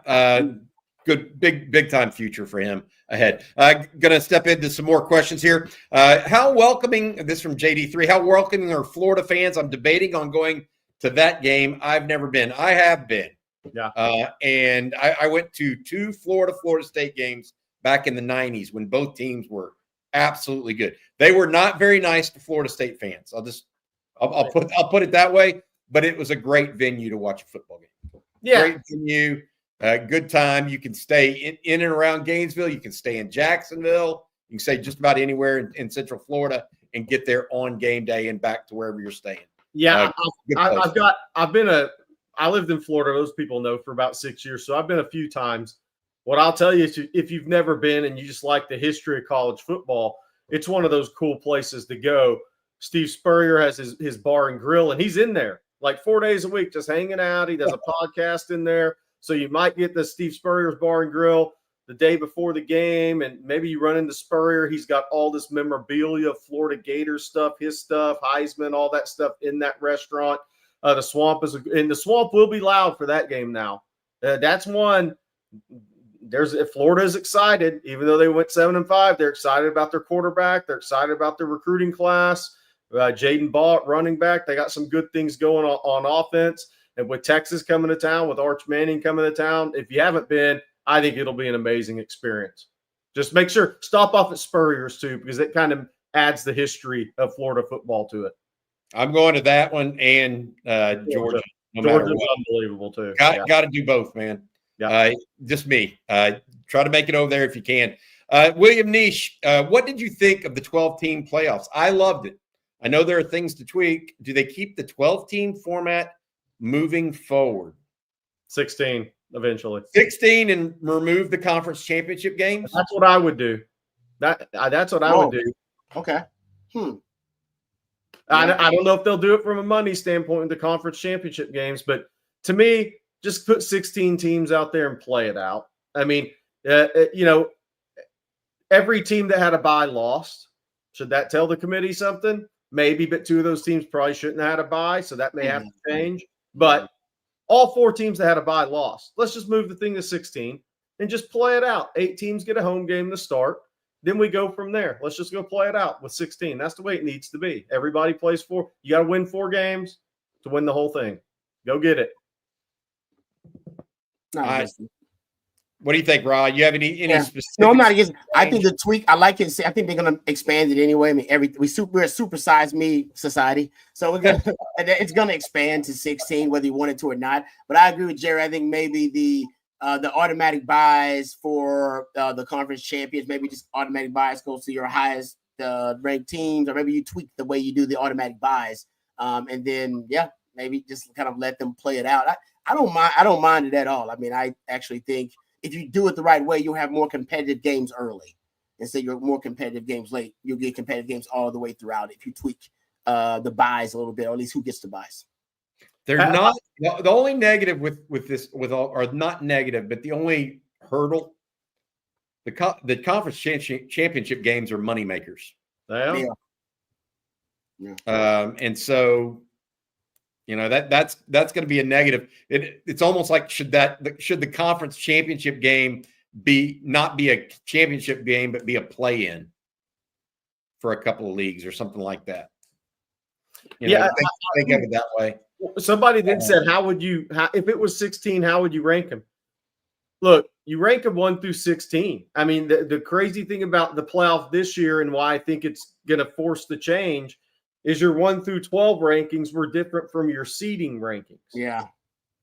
Good, big time future for him ahead. Going to step into some more questions here. How welcoming, this from JD3, how welcoming are Florida fans? I'm debating on going to that game. I've never been. I have been. Yeah. And I went to 2 Florida State games back in the 90s when both teams were absolutely good. They were not very nice to Florida State fans. I'll put it that way, but it was a great venue to watch a football game. Yeah. Great venue. Good time. You can stay in and around Gainesville. You can stay in Jacksonville. You can stay just about anywhere in Central Florida and get there on game day and back to wherever you're staying. Yeah, I lived in Florida. Those people know for about 6 years, so I've been a few times. What I'll tell you is, if you've never been and you just like the history of college football, it's one of those cool places to go. Steve Spurrier has his bar and grill, and he's in there like 4 days a week, just hanging out. He does a podcast in there. So you might get the Steve Spurrier's Bar and Grill. the day before the game, and maybe you run into Spurrier. He's got all this memorabilia, Florida Gators stuff, his stuff, Heisman, all that stuff in that restaurant. The Swamp and the Swamp will be loud for that game now. That's one. Florida is excited, even though they went 7-5. They're excited about their quarterback. They're excited about their recruiting class. Jaden Ball, running back. They got some good things going on offense. And with Texas coming to town, with Arch Manning coming to town, if you haven't been, I think it'll be an amazing experience. Just make sure, stop off at Spurrier's too, because it kind of adds the history of Florida football to it. I'm going to that one and Georgia. Georgia's unbelievable too. Got to do both, man. Yeah. Just me. Try to make it over there if you can. William Nish, what did you think of the 12-team playoffs? I loved it. I know there are things to tweak. Do they keep the 12-team format moving forward? 16 eventually. 16 and remove the conference championship games? That's what I would do. That's what I would do. Okay. I don't know if they'll do it from a money standpoint in the conference championship games, but to me, just put 16 teams out there and play it out. I mean, every team that had a bye lost. Should that tell the committee something? Maybe, but 2 of those teams probably shouldn't have had a bye, so that may have to change. But all 4 teams that had a bye lost. Let's just move the thing to 16 and just play it out. 8 teams get a home game to start. Then we go from there. Let's just go play it out with 16. That's the way it needs to be. Everybody plays 4. You got to win 4 games to win the whole thing. Go get it. What do you think, Rod? You have any specific? No, I'm not against. I think the tweak. I like it. I think they're gonna expand it anyway. I mean, we're a supersized me society, so it's gonna expand to 16, whether you want it to or not. But I agree with Jerry. I think maybe the automatic buys for the conference champions, maybe just automatic buys goes to your highest ranked teams, or maybe you tweak the way you do the automatic buys, and then maybe just kind of let them play it out. I don't mind. I don't mind it at all. I mean, I actually think if you do it the right way, you'll have more competitive games early. Instead, you're more competitive games late. You'll get competitive games all the way throughout if you tweak the buys a little bit, or at least who gets the buys. They're not the only negative with this or not negative, but the only hurdle. The conference championship games are money makers. Yeah. And so, that's going to be a negative. It's almost like should the conference championship game not be a championship game, but be a play-in for a couple of leagues or something like that. Think of it that way. Somebody then said, if it was 16, how would you rank them? Look, you rank them 1 through 16. I mean, the crazy thing about the playoff this year and why I think it's going to force the change is your 1 through 12 rankings were different from your seeding rankings. Yeah.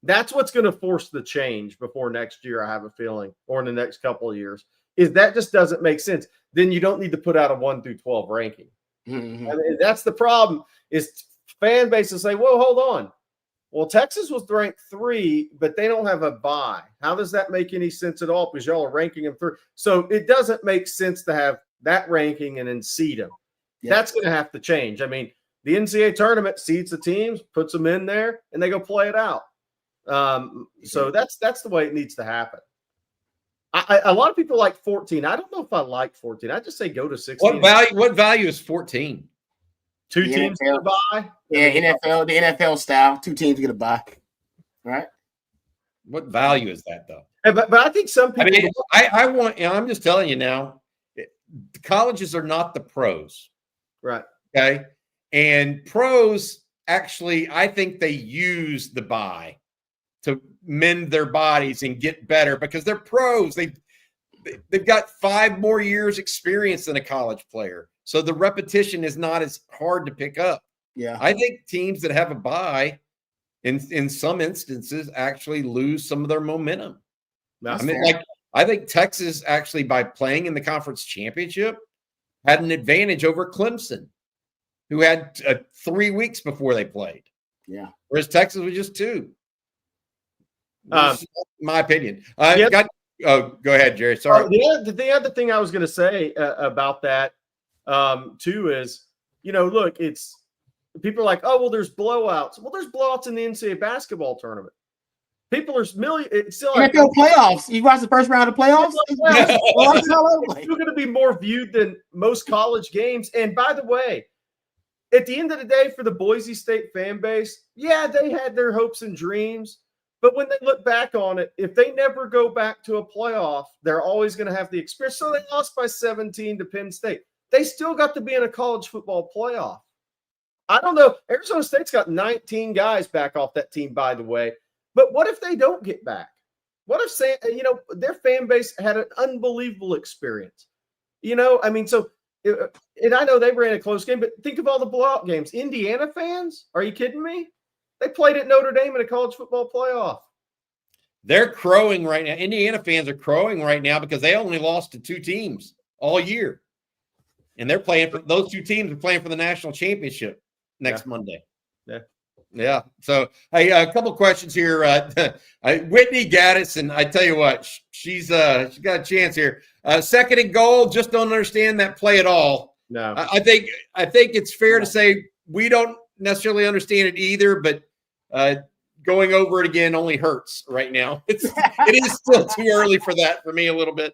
That's what's going to force the change before next year, I have a feeling, or in the next couple of years, is that just doesn't make sense. Then you don't need to put out a 1 through 12 ranking. Mm-hmm. I mean, that's the problem is fan bases say, whoa, hold on. Well, Texas was ranked 3, but they don't have a bye. How does that make any sense at all? Because y'all are ranking them 3. So it doesn't make sense to have that ranking and then seed them. Yeah. That's going to have to change. I mean, the NCAA tournament seeds the teams, puts them in there, and they go play it out. So that's the way it needs to happen. A lot of people like 14. I don't know if I like 14. I just say go to 16. What value is 14? 2 teams get a bye? Yeah, the NFL style. 2 teams get a bye. Right? What value is that, though? But I think some people. I mean, I'm just telling you now, the colleges are not the pros. Right. Okay. And pros actually, I think they use the bye to mend their bodies and get better because they're pros. They've got 5 more years experience than a college player. So the repetition is not as hard to pick up. Yeah. I think teams that have a bye in some instances actually lose some of their momentum. I think Texas actually, by playing in the conference championship, had an advantage over Clemson, who had 3 weeks before they played. Yeah. Whereas Texas was just 2. My opinion. Go ahead, Jerry. Sorry. The other thing I was going to say about that too is, look, it's people are like, oh, well, there's blowouts. Well, there's blowouts in the NCAA basketball tournament. People are it's still NFL playoffs. You watch the first round of playoffs? It's still going to be more viewed than most college games. And by the way, at the end of the day, for the Boise State fan base, yeah, they had their hopes and dreams. But when they look back on it, if they never go back to a playoff, they're always going to have the experience. So they lost by 17 to Penn State. They still got to be in a college football playoff. I don't know. Arizona State's got 19 guys back off that team, by the way. But what if they don't get back? What if, their fan base had an unbelievable experience? So, and I know they ran a close game, but think of all the blowout games. Indiana fans? Are you kidding me? They played at Notre Dame in a college football playoff. They're crowing right now. Indiana fans are crowing right now because they only lost to 2 teams all year. And they're playing for those 2 teams are playing for the national championship next Monday. Yeah. So, hey, a couple questions here. Whitney Gaddis, I tell you what, she's got a chance here. 2nd and goal, just don't understand that play at all. No, I think it's fair to say we don't necessarily understand it either, but going over it again only hurts right now. It is still too early for that for me a little bit.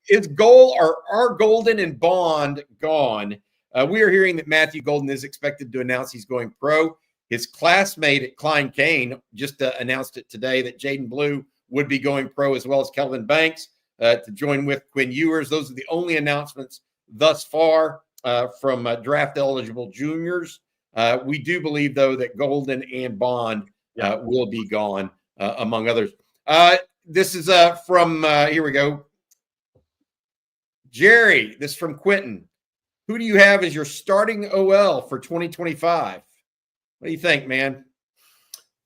Is are Golden and Bond gone? We are hearing that Matthew Golden is expected to announce he's going pro. His classmate at Klein Kane just announced it today that Jaden Blue would be going pro, as well as Kelvin Banks to join with Quinn Ewers. Those are the only announcements thus far from draft-eligible juniors. We do believe, though, that Golden and Bond will be gone, among others. This is from, here we go. Jerry, this is from Quentin. Who do you have as your starting OL for 2025? What do you think, man?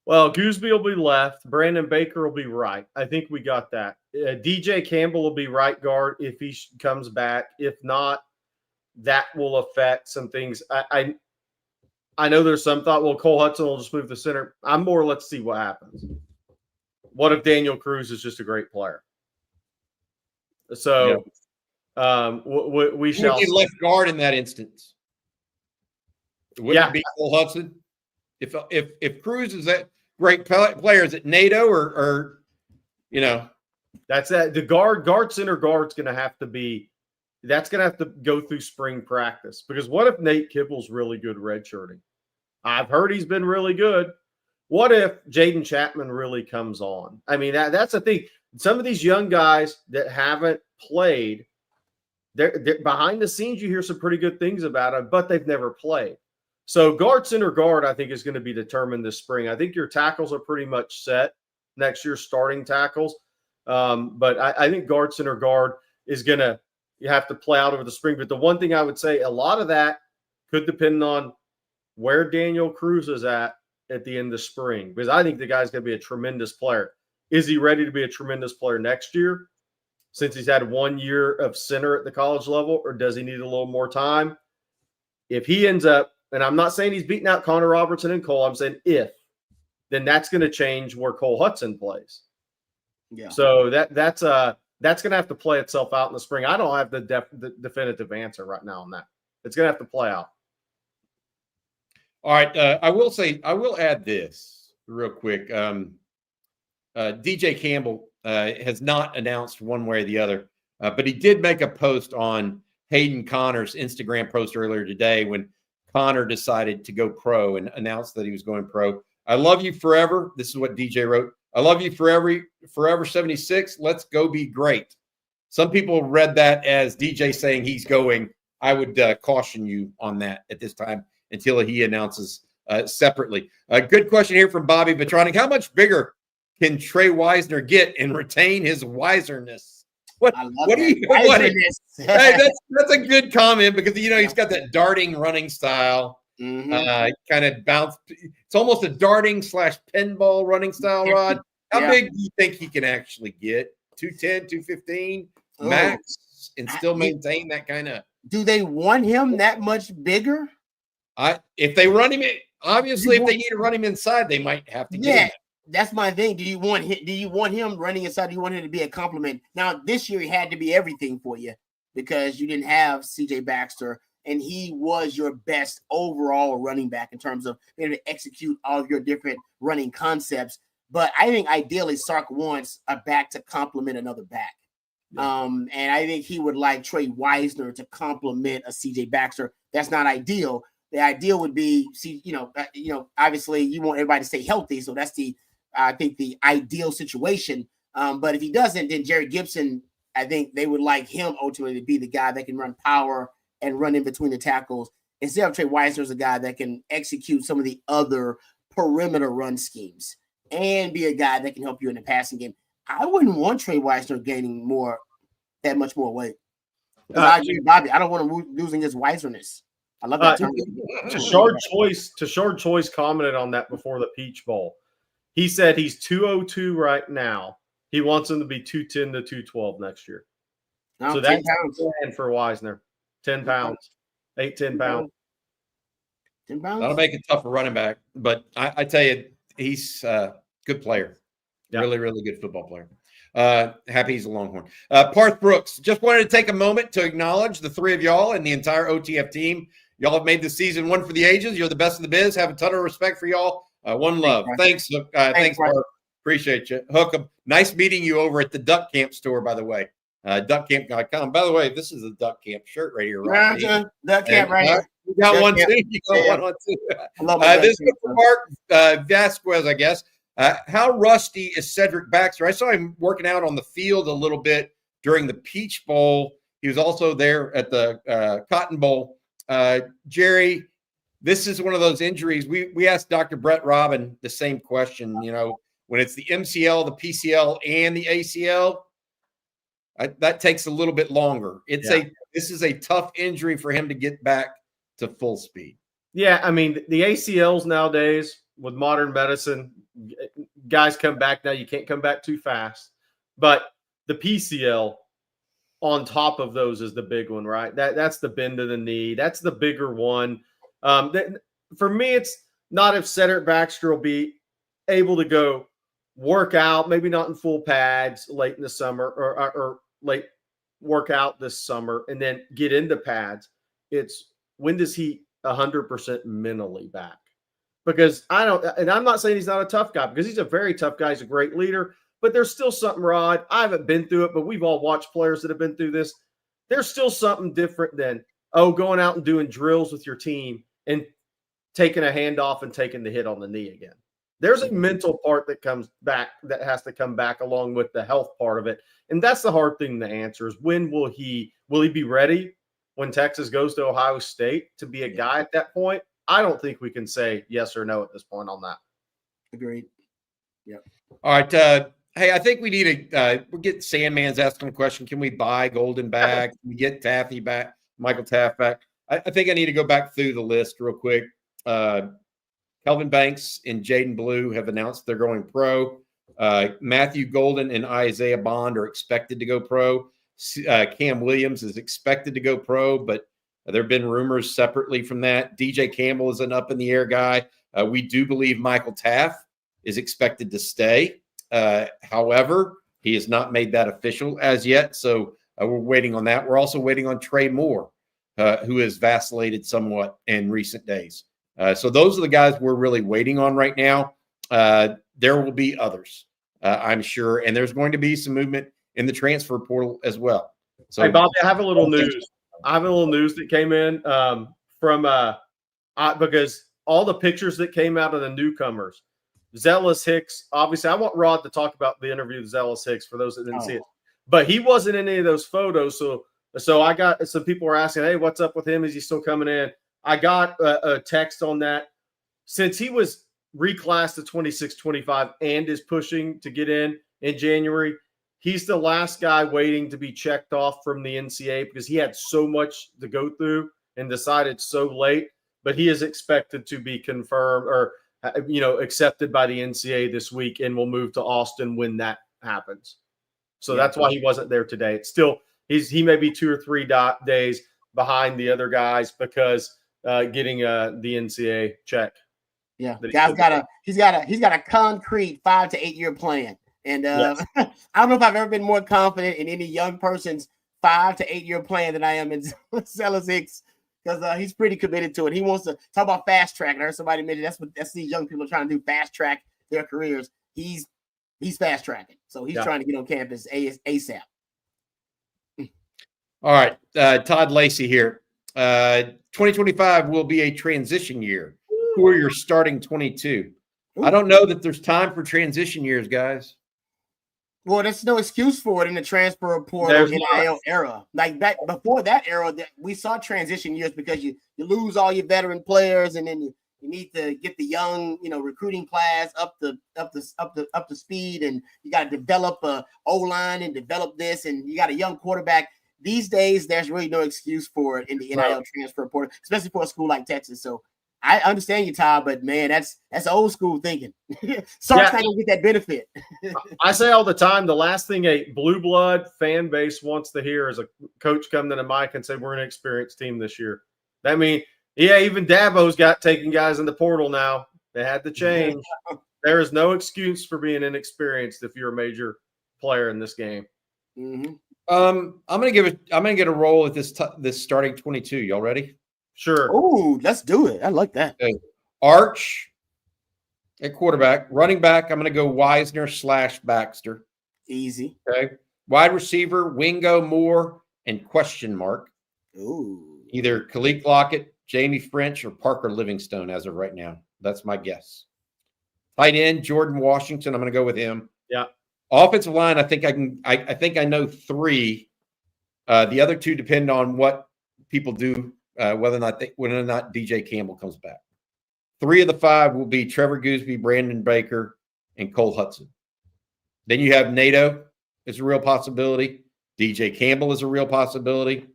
Well, Gooseby will be left. Brandon Baker will be right. I think we got that. DJ Campbell will be right guard if he comes back. If not, that will affect some things. I know there's some thought, well, Cole Hudson will just move the center. I'm more, let's see what happens. What if Daniel Cruz is just a great player? So we shall be left guard in that instance. Wouldn't it be Cole Hudson? If Cruz is that great player, is it NATO or that's that the guard center guard's going to have to be. That's going to have to go through spring practice, because what if Nate Kibble's really good redshirting? I've heard he's been really good. What if Jaden Chapman really comes on? I mean, that's the thing. Some of these young guys that haven't played, they're behind the scenes. You hear some pretty good things about them, but they've never played. So guard, center, guard, I think is going to be determined this spring. I think your tackles are pretty much set next year, starting tackles. But I think guard, center, guard is going to you have to play out over the spring. But the one thing I would say, a lot of that could depend on where Daniel Cruz is at the end of spring, because I think the guy's going to be a tremendous player. Is he ready to be a tremendous player next year, since he's had 1 year of center at the college level, or does he need a little more time? If he ends up, and I'm not saying he's beating out Connor Robertson and Cole, I'm saying then that's going to change where Cole Hudson plays. Yeah. So that's going to have to play itself out in the spring. I don't have the definitive answer right now on that. It's going to have to play out. All right. I will add this real quick. DJ Campbell has not announced one way or the other, but he did make a post on Hayden Connor's Instagram post earlier today when Connor decided to go pro and announced that he was going pro. I love you forever. This is what DJ wrote. I love you forever 76. Let's go be great. Some people read that as DJ saying he's going. I would caution you on that at this time until he announces separately. A good question here from Bobby Vetronic. How much bigger can Trey Wisner get and retain his wiserness? What do you Hey, that's a good comment, because he's got that darting running style. Mm-hmm. Kind of bounce. It's almost a darting / pinball running style, Rod. How big do you think he can actually get? 210, 215 max, and still maintain that kind of. Do they want him that much bigger? If they run him, obviously, if they need to run him inside, they might have to get him. That's my thing. Do you want him running inside? Do you want him to be a compliment? Now, this year he had to be everything for you, because you didn't have CJ Baxter, and he was your best overall running back in terms of being able to execute all of your different running concepts. But I think ideally Sark wants a back to complement another back. Yeah. And I think he would like Trey Wisner to complement a CJ Baxter. That's not ideal. The ideal would be, obviously you want everybody to stay healthy. So that's I think the ideal situation. But if he doesn't, then Jerry Gibson, I think they would like him ultimately to be the guy that can run power and run in between the tackles instead of Trey Wisner as a guy that can execute some of the other perimeter run schemes and be a guy that can help you in the passing game. I wouldn't want Trey Wisner gaining that much more weight. I agree with Bobby. I don't want him losing his Wiserness. I love that term. Tashard Choice commented on that before the Peach Bowl. He said he's 202 right now. He wants him to be 210 to 212 next year. No, so that's the plan for Wisner. 10 pounds. 10 pounds. 10 pounds. That'll make it tough for running back. But I tell you, he's a good player. Yeah. Really, really good football player. Happy he's a Longhorn. Parth Brooks, just wanted to take a moment to acknowledge the three of y'all and the entire OTF team. Y'all have made the season one for the ages. You're the best in the biz. Have a ton of respect for y'all. One love. Thanks, Parth. Appreciate you. Hook, nice meeting you over at the Duck Camp store, by the way. Duckcamp.com. By the way, this is a Duck Camp shirt right here. Right? Duck Camp right here. You got one too. You got one too. This is Mark Vasquez, I guess. How rusty is Cedric Baxter? I saw him working out on the field a little bit during the Peach Bowl. He was also there at the Cotton Bowl. Jerry, this is one of those injuries. We asked Dr. Brett Robin the same question. When it's the MCL, the PCL, and the ACL, that takes a little bit longer. This is a tough injury for him to get back to full speed. Yeah, I mean, the ACLs nowadays with modern medicine, guys come back now. You can't come back too fast. But the PCL on top of those is the big one, right? That's the bend of the knee. That's the bigger one. For me, it's not if Cedric Baxter will be able to go work out, maybe not in full pads late in the summer or late workout this summer and then get into pads. It's when does he 100% mentally back? Because I'm not saying he's not a tough guy because he's a very tough guy. He's a great leader, but there's still something, Rod. I haven't been through it, but we've all watched players that have been through this. There's still something different than, going out and doing drills with your team and taking a handoff and taking the hit on the knee again. There's a mental part that comes back that has to come back along with the health part of it. And that's the hard thing to answer is when will he be ready when Texas goes to Ohio State to be a guy at that point? I don't think we can say yes or no at this point on that. Agreed. Yep. All right. Hey, I think we need we'll get Sandman's asking a question. Can we buy Golden back? Can we get Taffy back? Michael Taft back? I think I need to go back through the list real quick. Kelvin Banks and Jaden Blue have announced they're going pro. Matthew Golden and Isaiah Bond are expected to go pro. Cam Williams is expected to go pro, but there have been rumors separately from that. DJ Campbell is an up-in-the-air guy. We do believe Michael Taft is expected to stay. However, he has not made that official as yet, so we're waiting on that. We're also waiting on Trey Moore, who has vacillated somewhat in recent days. So those are the guys we're really waiting on right now. There will be others, I'm sure, and there's going to be some movement in the transfer portal as well. So, hey, Bobby, I have a little news. That came in because all the pictures that came out of the newcomers, Zealous Hicks. Obviously, I want Rod to talk about the interview with Zealous Hicks for those that didn't see it, but he wasn't in any of those photos. So I got some people were asking, hey, what's up with him? Is he still coming in? I got a text on that. Since he was reclassed to 26-25 and is pushing to get in January, he's the last guy waiting to be checked off from the NCAA because he had so much to go through and decided so late. But he is expected to be confirmed or, accepted by the NCAA this week and will move to Austin when that happens. So that's why he wasn't there today. It's still he may be 2 or 3 days behind the other guys because getting the NCAA check. Yeah, he's got a concrete 5 to 8 year plan. And yes. I don't know if I've ever been more confident in any young person's 5 to 8 year plan than I am in Zealous Hicks because he's pretty committed to it. He wants to talk about fast track. I heard somebody mention that's these young people trying to do, fast track their careers. he's fast tracking. So he's trying to get on campus ASAP. All right. Todd Lacey here. 2025 will be a transition year. Who are your starting 22? I don't know that there's time for transition years, guys. Well, there's no excuse for it in the transfer portal NIL era. Like back before that era, that we saw transition years because you lose all your veteran players, and then you need to get the young, recruiting class up to speed, and you got to develop a O-line and develop this, and you got a young quarterback. These days, there's really no excuse for it in the NIL transfer portal, especially for a school like Texas. So I understand you, Todd, but man, that's old school thinking. Sark's not gonna get that benefit. I say all the time, the last thing a blue blood fan base wants to hear is a coach come to the mic and say, we're an experienced team this year. That means, even Dabo's got taking guys in the portal now. They had to change. There is no excuse for being inexperienced if you're a major player in this game. Mm-hmm. I'm gonna get a roll at this starting 22. Y'all ready? Sure. Oh, let's do it. I like that. Okay. Arch at quarterback. Running back, I'm going to go Wisner/Baxter. Easy. Okay. Wide receiver, Wingo, Moore, and question mark. Ooh. Either Khalil Lockett, Jamie French, or Parker Livingstone as of right now. That's my guess. Tight end, Jordan Washington. I'm going to go with him. Yeah. Offensive line, I think I know 3. The other 2 depend on what people do. Whether or not DJ Campbell comes back. 3 of the 5 will be Trevor Gooseby, Brandon Baker, and Cole Hudson. Then you have NATO is a real possibility. DJ Campbell is a real possibility.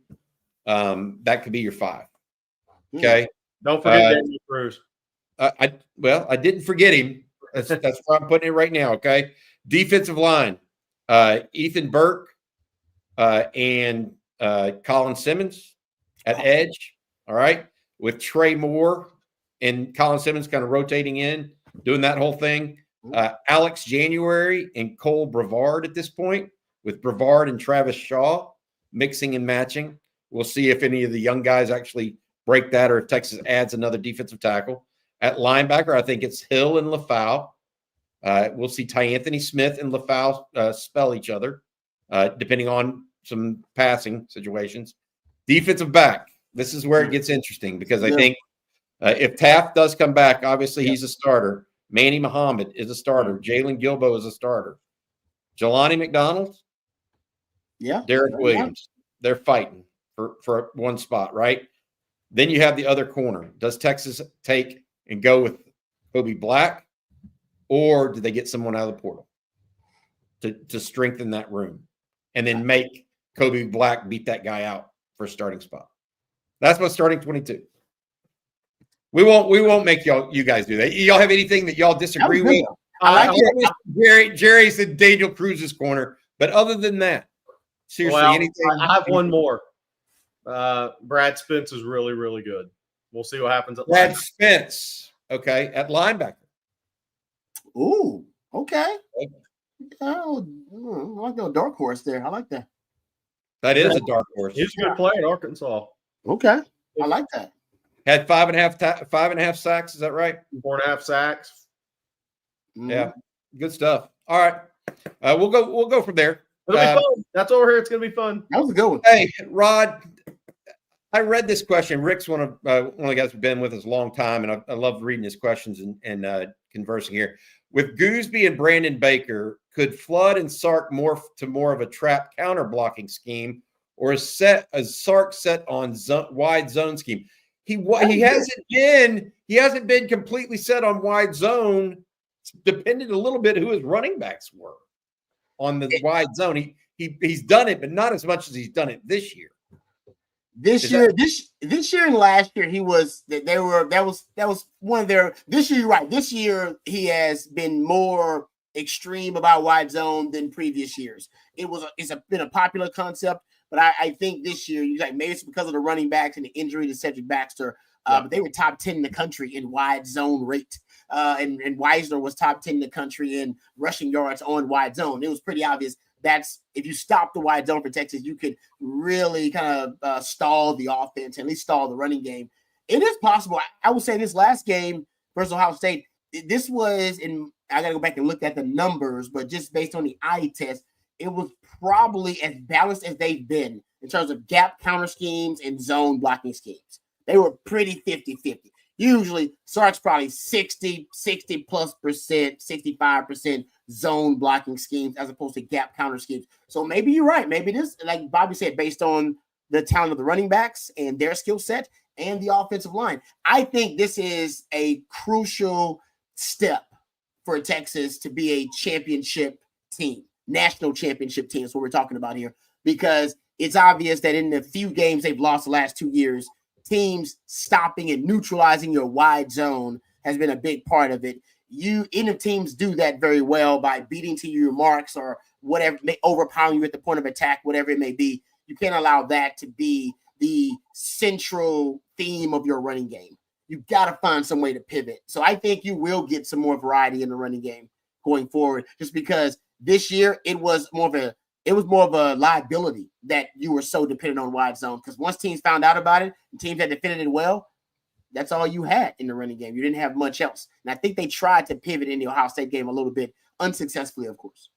That could be your 5. Okay. Don't forget Daniel Cruz. I didn't forget him. That's why I'm putting it right now. Okay. Defensive line, Ethan Burke and Colin Simmons at edge. All right. With Trey Moore and Colin Simmons kind of rotating in, doing that whole thing. Alex January and Cole Brevard at this point, with Brevard and Travis Shaw mixing and matching. We'll see if any of the young guys actually break that or if Texas adds another defensive tackle. At linebacker, I think it's Hill and LaFau. We'll see Anthony Smith and LaFau spell each other, depending on some passing situations. Defensive back, this is where it gets interesting because I think if Taft does come back, obviously he's a starter. Manny Muhammad is a starter. Jalen Gilbo is a starter. Jelani McDonald, Derek Williams. They're fighting for one spot, right? Then you have the other corner. Does Texas take and go with Kobe Black, or do they get someone out of the portal to strengthen that room and then make Kobe Black beat that guy out for a starting spot? That's my starting 22. We won't make you guys do that. Y'all have anything that y'all disagree with? I like it. Jerry's in Daniel Cruz's corner, but other than that, seriously, anything? I have one more. Brad Spence is really, really good. We'll see what happens at Brad Spence. Okay, at linebacker. Ooh, okay. Oh, I like the dark horse there. I like that. That is a dark horse. He's a good player at Arkansas. Okay, I like that. Had 5.5 sacks. Is that right? 4.5 sacks. Yeah, good stuff. All right, we'll go from there. It'll be fun. That's over here. It's gonna be fun. That was a good one. Hey, Rod, I read this question. Rick's one of the guys who's been with us a long time, and I love reading his questions and conversing here. With Gooseby and Brandon Baker, could Flood and Sark morph to more of a trap counter blocking scheme, or is Sark set on wide zone scheme? He hasn't been completely set on wide zone. It's depended a little bit who his running backs were on the wide zone. He's done it, but not as much as he's done it this year. This year and last year, that was one of their. This year, you're right. This year, he has been more extreme about wide zone than previous years. It's been a popular concept, but I think this year, maybe it's because of the running backs and the injury to Cedric Baxter. But they were top 10 in the country in wide zone rate. And Wisner was top 10 in the country in rushing yards on wide zone. It was pretty obvious. That's if you stop the wide zone for Texas, you could really kind of stall the offense, at least stall the running game. It is possible. I would say this last game versus Ohio State, this was I got to go back and look at the numbers, but just based on the eye test, it was probably as balanced as they've been in terms of gap counter schemes and zone blocking schemes. They were pretty 50-50. Usually, Sark's probably 60 plus percent, 65% zone blocking schemes as opposed to gap counter schemes. So maybe you're right. Maybe this, like Bobby said, based on the talent of the running backs and their skill set and the offensive line. I think this is a crucial step for Texas to be a championship team, national championship team is what we're talking about here, because it's obvious that in the few games they've lost the last 2 years, teams stopping and neutralizing your wide zone has been a big part of it. Even if teams do that very well by beating to your marks or whatever, overpowering you at the point of attack, whatever it may be, you can't allow that to be the central theme of your running game. You've got to find some way to pivot. So I think you will get some more variety in the running game going forward, just because this year it was more of a liability that you were so dependent on wide zone. Because once teams found out about it and teams that defended it well, that's all you had in the running game. You didn't have much else. And I think they tried to pivot in the Ohio State game a little bit, unsuccessfully, of course.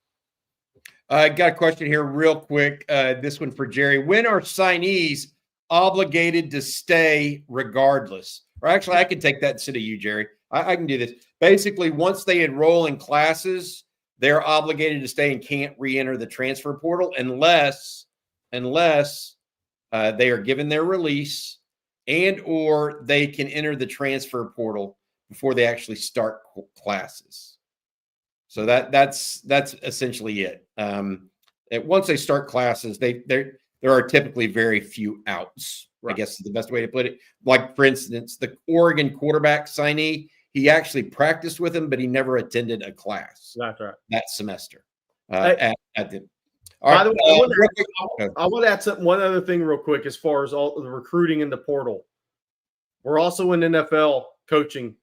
I got a question here real quick. This one for Jerry. When are signees obligated to stay regardless? Or actually, I can take that instead of you, Jerry. I can do this. Basically, once they enroll in classes, they're obligated to stay and can't re-enter the transfer portal unless they are given their release and or they can enter the transfer portal before they actually start classes. So that's essentially it. Once they start classes, there are typically very few outs. Right. I guess is the best way to put it. Like, for instance, the Oregon quarterback signee, he actually practiced with him, but he never attended a class. That's right. That semester. By the way, I want to add one other thing real quick as far as all the recruiting in the portal. We're also in NFL coaching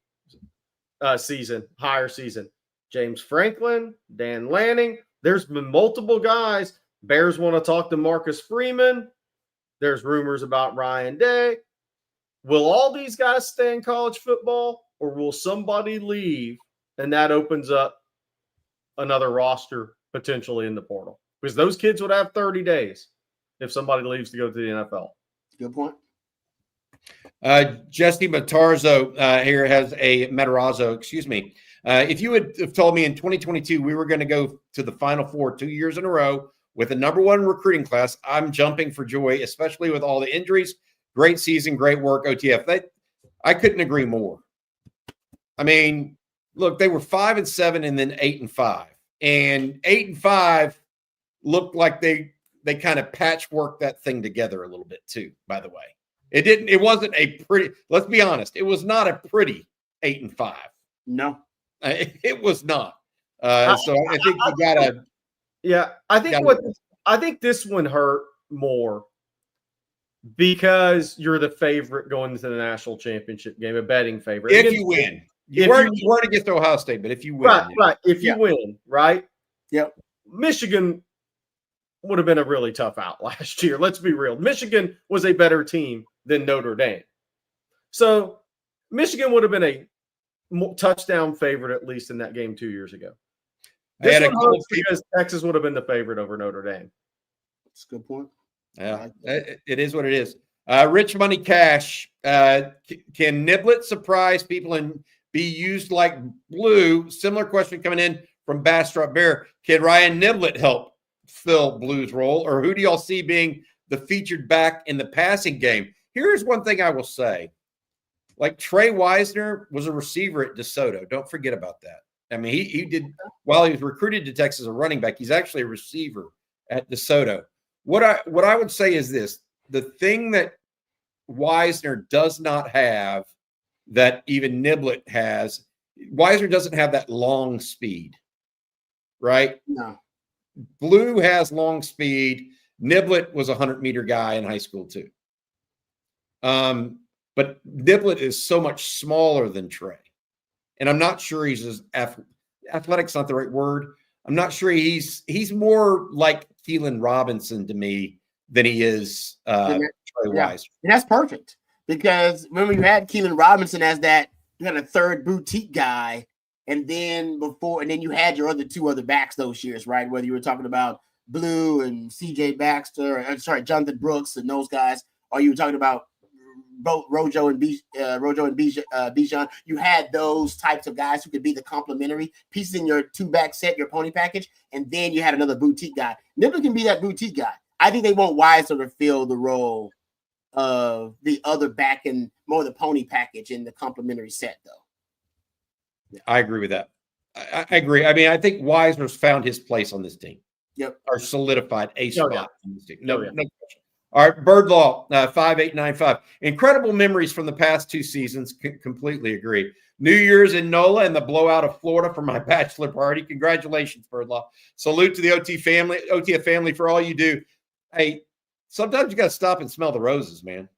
season, higher season. James Franklin, Dan Lanning. There's been multiple guys. Bears want to talk to Marcus Freeman. There's rumors about Ryan Day. Will all these guys stay in college football, or will somebody leave and that opens up another roster potentially in the portal? Because those kids would have 30 days if somebody leaves to go to the NFL. Good point. Jesse Matarazzo here has a Matarazzo, excuse me. If you would have told me in 2022 we were going to go to the Final Four 2 years in a row with a #1 recruiting class, I'm jumping for joy, especially with all the injuries. Great season, great work, OTF. I couldn't agree more. I mean, look, they were 5-7 and then 8-5. And 8-5 looked like they kind of patchworked that thing together a little bit too, by the way. It wasn't a pretty, let's be honest, it was not a pretty 8-5. No. It was not. So I think you gotta. Yeah, I think this one hurt more because you're the favorite going into the national championship game, a betting favorite. If you win, you weren't against Ohio State, but if you win, right. If you win, right? Yep. Michigan would have been a really tough out last year. Let's be real. Michigan was a better team than Notre Dame, so Michigan would have been a touchdown favorite at least in that game 2 years ago. This one hurts because Texas would have been the favorite over Notre Dame. That's a good point. Yeah, it is what it is. Rich Money Cash. Can Niblett surprise people and be used like Blue? Similar question coming in from Bastrop Bear. Can Ryan Niblett help fill Blue's role, or who do y'all see being the featured back in the passing game? Here's one thing I will say. Like, Trey Wisner was a receiver at DeSoto. Don't forget about that. I mean, he did, while he was recruited to Texas as a running back, he's actually a receiver at DeSoto. What I would say is this: the thing that Wisner does not have that even Niblett has, Wisner doesn't have that long speed, right? No. Blue has long speed. Niblett was a 100-meter guy in high school too. But Niblett is so much smaller than Trey. And I'm not sure he's as athletic's not the right word. I'm not sure he's more like Keelan Robinson to me than he is Trey Wise. And that's perfect because remember you had Keelan Robinson as that, you had a third boutique guy And then you had your two other backs those years, right? Whether you were talking about Blue and CJ Baxter, Jonathan Brooks and those guys, or you were talking about both Rojo and Bijan. You had those types of guys who could be the complementary pieces in your two-back set, your pony package, and then you had another boutique guy. Nibbler can be that boutique guy. I think they want Weisler to fill the role of the other back and more the pony package in the complementary set, though. Yeah. I agree with that. I agree. I mean, I think Weisler's found his place on this team. Yep. Or solidified a spot on this team. No question. All right, Birdlaw, 5895. Incredible memories from the past 2 seasons. Completely agree. New Year's in NOLA and the blowout of Florida for my bachelor party. Congratulations, Birdlaw. Salute to the OTF family for all you do. Hey, sometimes you got to stop and smell the roses, man.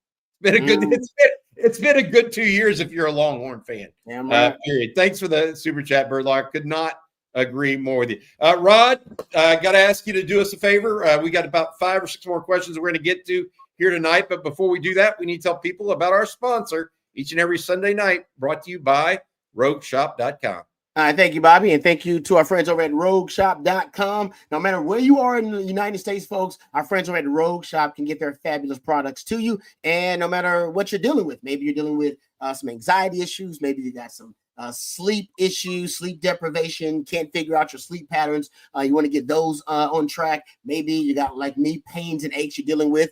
It's been a good 2 years if you're a Longhorn fan. Damn right. Period. Thanks for the super chat, Birdlaw. Could not agree more with you. Rod, got to ask you to do us a favor. We got about 5 or 6 more questions we're going to get to here tonight. But before we do that, we need to tell people about our sponsor each and every Sunday night, brought to you by RogueShop.com. Thank you, Bobby, and thank you to our friends over at RogueShop.com. No matter where you are in the United States, folks, our friends over at Rogue Shop can get their fabulous products to you. And no matter what you're dealing with, maybe you're dealing with some anxiety issues, maybe you got some sleep issues, sleep deprivation, can't figure out your sleep patterns. You want to get those on track. Maybe you got, like me, pains and aches you're dealing with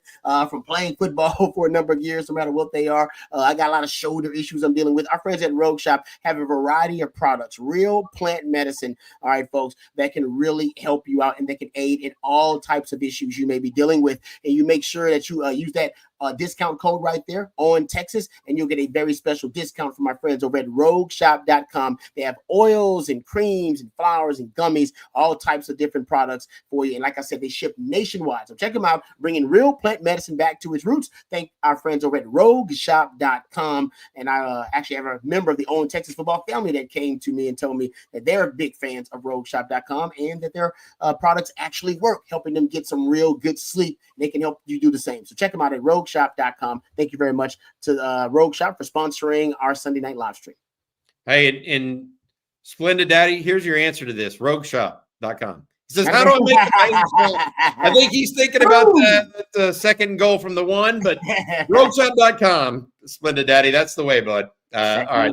from playing football for a number of years, no matter what they are. I got a lot of shoulder issues I'm dealing with. Our friends at Rogue Shop have a variety of products, real plant medicine, all right, folks, that can really help you out and that can aid in all types of issues you may be dealing with. And you make sure that you use that discount code right there on Texas, and you'll get a very special discount from my friends over at RogueShop.com. They have oils and creams and flowers and gummies, all types of different products for you. And like I said, they ship nationwide. So check them out, bringing real plant medicine back to its roots. Thank our friends over at RogueShop.com. And I actually have a member of the OWN Texas football family that came to me and told me that they're big fans of RogueShop.com and that their products actually work, helping them get some real good sleep. They can help you do the same. So check them out at RogueShop.com. Thank you very much to Rogue Shop for sponsoring our Sunday night live stream. Hey, and Splendid Daddy, here's your answer to this, RogueShop.com. He says, how do I make it? I think he's thinking about the second goal from the one, but RogueShop.com, Splendid Daddy, that's the way, bud. All right,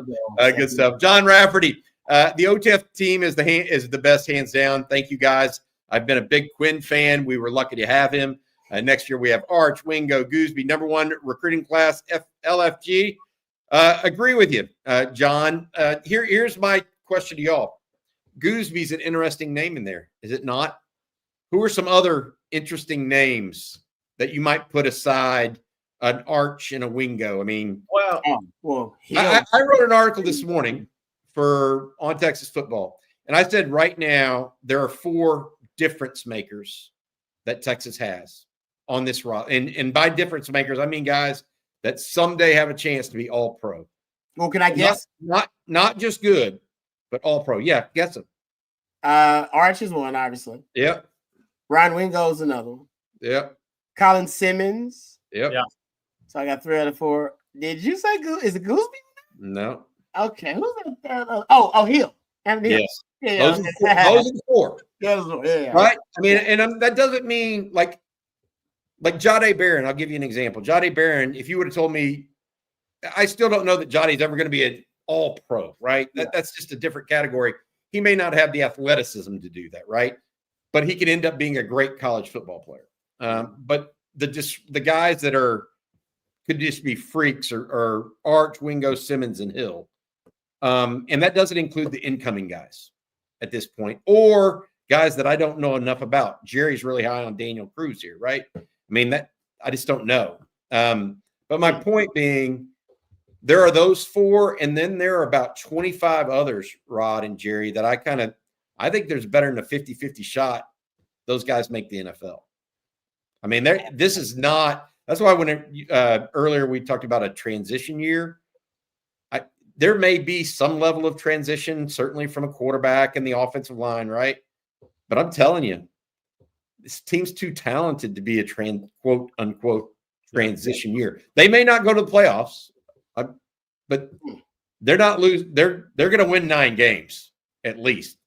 good stuff. John Rafferty, the OTF team is the best, hands down. Thank you, guys. I've been a big Quinn fan. We were lucky to have him. Next year, we have Arch, Wingo, Gooseby, #1 recruiting class, LFG. Agree with you, John. Here's my question to y'all. Gooseby's an interesting name in there, is it not? Who are some other interesting names that you might put aside an Arch and a Wingo? I mean, I wrote an article this morning for On Texas Football, and I said right now there are 4 difference makers that Texas has on this roster. And by difference makers, I mean guys that someday have a chance to be all pro. Well, can I guess? Not just good, but all pro. Yeah, guess them. Arch is one, obviously. Yep. Ryan Wingo is another one. Yep. Colin Simmons. Yep. Yeah. So I got 3 out of 4. Did you say is it Gooseby? No. Okay. Who's that? Oh, Hill. Yes. Yeah. Those are the 4. Yeah. Right? I mean, and that doesn't mean like Jahdae Barron. I'll give you an example. Jahdae Barron, if you would have told me, I still don't know that Jahdae's ever going to be an all-pro, right? That's just a different category. He may not have the athleticism to do that, right? But he could end up being a great college football player. But the guys that could just be freaks or Arch, Wingo, Simmons, and Hill. And that doesn't include the incoming guys at this point, or guys that I don't know enough about. Jerry's really high on Daniel Cruz here, right? I mean, that I just don't know. But my point being, there are those 4, and then there are about 25 others, Rod and Jerry, that I think there's better than a 50-50 shot those guys make the NFL. I mean, this is not – that's why when earlier we talked about a transition year, there may be some level of transition, certainly from a quarterback and the offensive line, right? But I'm telling you, this team's too talented to be a quote unquote transition year. They may not go to the playoffs, but they're not lose. They're going to win 9 games. at least.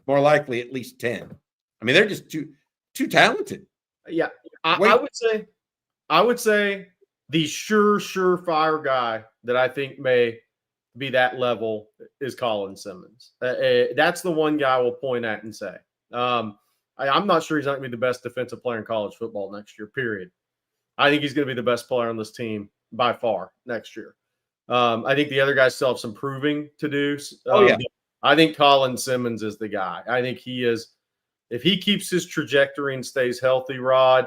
More likely, at least 10. I mean, they're just too talented. Yeah, I would say the surefire guy that I think may be that level is Colin Simmons. That's the one guy we'll point at and say. I'm not sure he's not going to be the best defensive player in college football next year, period. I think he's going to be the best player on this team by far next year. I think the other guys still have some proving to do. I think Colin Simmons is the guy. I think he is. If he keeps his trajectory and stays healthy, Rod,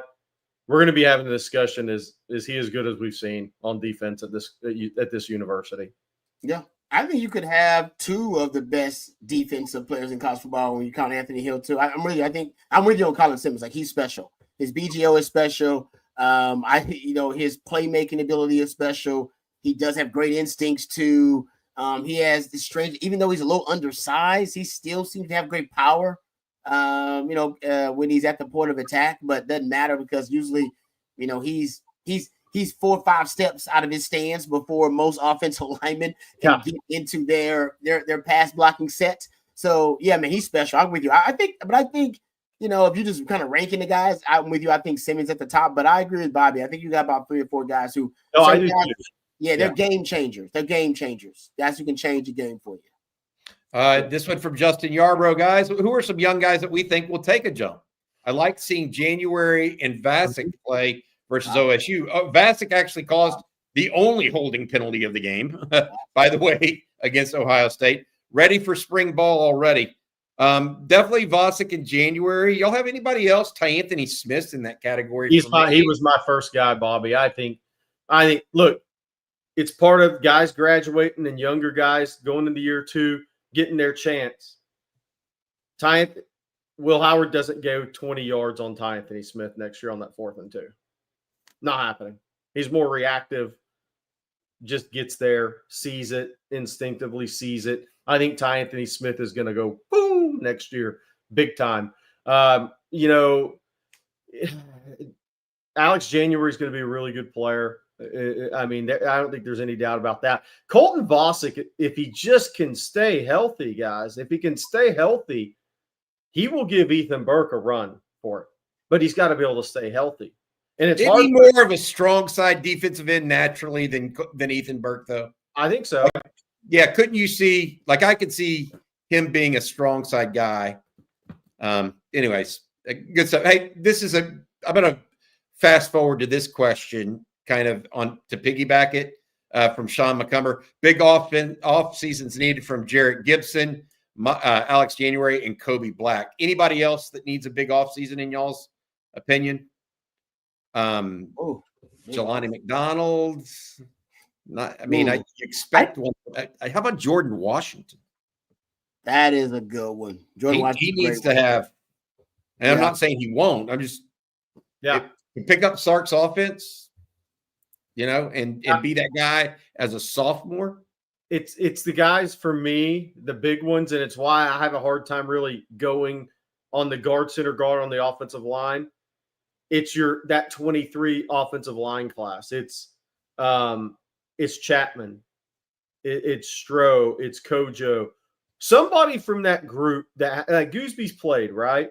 we're going to be having a discussion. Is he as good as we've seen on defense at this university? Yeah, I think you could have two of the best defensive players in college football when you count Anthony Hill too. I'm with you on Colin Simmons. Like, he's special. His BGO is special. His playmaking ability is special. He does have great instincts too. He has this strange, even though he's a little undersized, he still seems to have great power. When he's at the point of attack, but it doesn't matter because usually, he's 4 or 5 steps out of his stance before most offensive linemen can get into their pass blocking set. So yeah, man, he's special. I'm with you. I think, if you just kind of ranking the guys, I'm with you. I think Simmons at the top, but I agree with Bobby. I think you got about 3 or 4 guys who. They're game changers. They're game changers. Guys who can change the game for you. This one from Justin Yarbrough, guys. Who are some young guys that we think will take a jump? I like seeing January and Vasic play versus OSU. Vasic actually caused the only holding penalty of the game, by the way, against Ohio State. Ready for spring ball already. Definitely Vasic in January. Y'all have anybody else? Anthony Smith in that category? He was my first guy, Bobby. I think. Look, it's part of guys graduating and younger guys going into year 2, getting their chance. Will Howard doesn't go 20 yards on Anthony Smith next year on that 4th and 2. Not happening. He's more reactive, just gets there, sees it, instinctively sees it. I think Anthony Smith is going to go boom next year, big time. Alex January is going to be a really good player. I don't think there's any doubt about that. Colton Vosick, if he just can stay healthy, guys, if he can stay healthy, he will give Ethan Burke a run for it. But he's got to be able to stay healthy. And it's hard. More of a strong side defensive end naturally than Ethan Burke, though. I think so. Yeah, couldn't you see? Like, I could see him being a strong side guy. Anyways, good stuff. Hey, I'm going to fast forward to this question, kind of on to piggyback it from Sean McCumber. Big off seasons needed from Jarrett Gibson, Alex January, and Kobe Black. Anybody else that needs a big off season in y'all's opinion? Jelani McDonald's. I expect one. How about Jordan Washington? That is a good one. Jordan Washington. He needs to have, and I'm not saying he won't. I'm just pick up Sark's offense, and be that guy as a sophomore. It's the guys for me, the big ones, and it's why I have a hard time really going on the guard, center guard on the offensive line. It's that 23 offensive line class. It's Chapman, it's Stroh, it's Kojo. Somebody from that group that Goosby's played, right?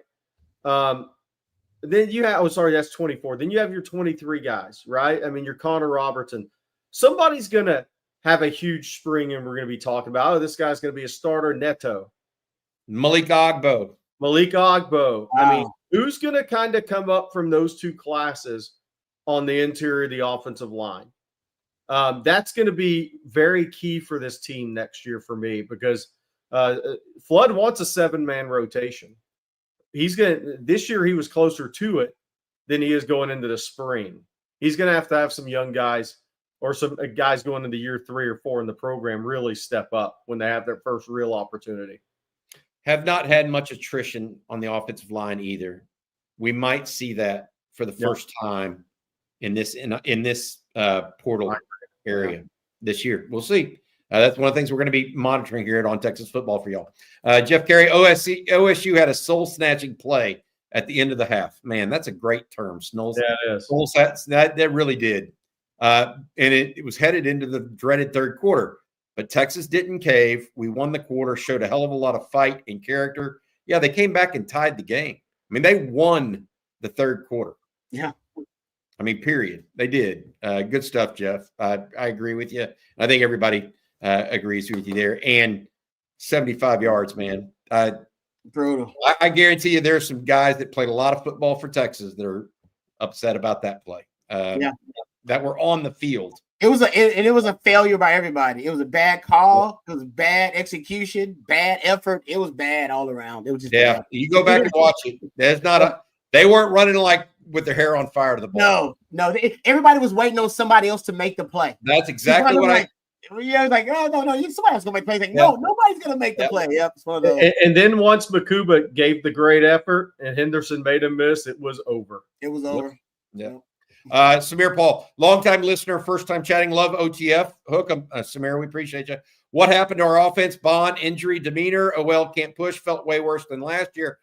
Then you have, that's 24. Then you have your 23 guys, right? Your Connor Robertson. Somebody's going to have a huge spring, and we're going to be talking about, this guy's going to be a starter. Neto. Malik Ogbo. Wow. Who's going to kind of come up from those 2 classes on the interior of the offensive line? That's going to be very key for this team next year for me, because Flood wants a 7-man rotation. This year he was closer to it than he is going into the spring. He's going to have some young guys or some guys going into year 3 or 4 in the program really step up when they have their first real opportunity. Have not had much attrition on the offensive line either. We might see that for the first time in this portal area this year. We'll see. That's one of the things we're going to be monitoring here On Texas Football for y'all. Jeff Carey, OSU had a soul-snatching play at the end of the half. Man, that's a great term. Yeah, it is. That really did. And it was headed into the dreaded third quarter. but Texas didn't cave. We won the quarter, showed a hell of a lot of fight and character. Yeah, they came back and tied the game. I mean, they won the third quarter. Yeah. I mean, period. They did. Good stuff, Jeff. I agree with you. I think everybody agrees with you there. And 75 yards, man. Brutal. I guarantee you there's some guys that played a lot of football for Texas that are upset about that play. That were on the field. It was a failure by everybody. It was a bad call. It was bad execution, bad effort. It was bad all around. It was just bad. You go back and watch it. There's not they weren't running like with their hair on fire to the ball. No. Everybody was waiting on somebody else to make the play. That's exactly what Yeah, was like, oh no, somebody else gonna make plays. Like, no, nobody's gonna make the play. Yep, it's one of those. And then once Makuba gave the great effort and Henderson made a miss, it was over. It was over. Yeah. Samir Paul, longtime listener, first time chatting. Love OTF. Hook 'em, Samir. We appreciate you. What happened to our offense? Bond, injury, demeanor. Can't push. Felt way worse than last year.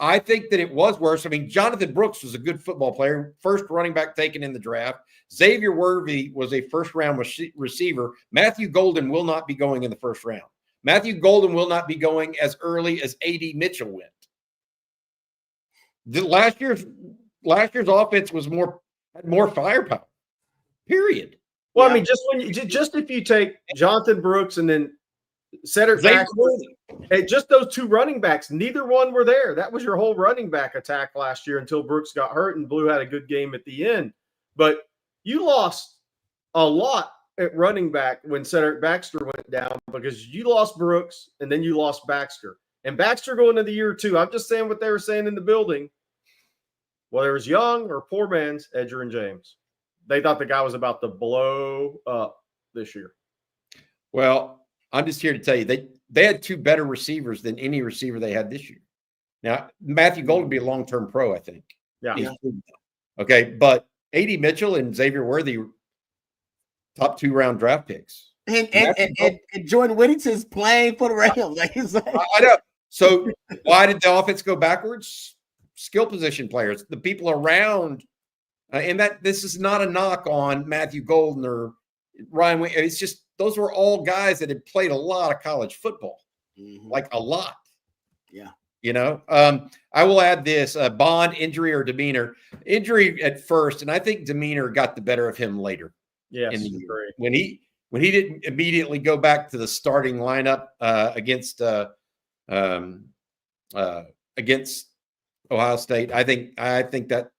I think that it was worse. I mean, Jonathan Brooks was a good football player, first running back taken in the draft. Xavier Worthy was a first-round receiver. Matthew Golden will not be going in the first round. Matthew Golden will not be going as early as A.D. Mitchell went. Last year's offense was had more firepower. Period. Well, I mean, just if you take Jonathan Brooks and then Cedric Baxter, just those two running backs, neither one were there. That was your whole running back attack last year until Brooks got hurt and Blue had a good game at the end. But you lost a lot at running back when Cedric Baxter went down because you lost Brooks and then you lost Baxter. And Baxter going into the year two, I'm just saying what they were saying in the building. Whether it was young or poor man's Edger and James, they thought the guy was about to blow up this year. Well, I'm just here to tell you they had two better receivers than any receiver they had this year. Now, Matthew Golden would be a long-term pro, I think. Yeah. Okay, but A.D. Mitchell and Xavier Worthy, top 2-round draft picks. And Jordan Whittington's playing for the Rams. I know. So why did the offense go backwards? Skill position players, the people around, and that this is not a knock on Matthew Golden or Ryan. It's just those were all guys that had played a lot of college football, like a lot. Yeah. You know, I will add this: Bond, injury or demeanor. Injury at first, and I think demeanor got the better of him later. Yes, in the year. When he didn't immediately go back to the starting lineup against Ohio State. I think that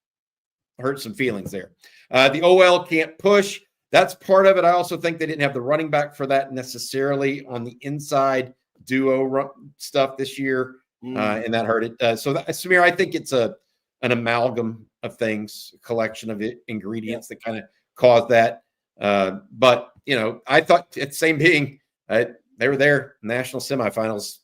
hurt some feelings there. The OL can't push. That's part of it. I also think they didn't have the running back for that necessarily on the inside duo stuff this year, and that hurt it. Samir, I think it's an amalgam of things, a collection of ingredients that kind of caused that. But I thought at the same being, they were there national semifinals.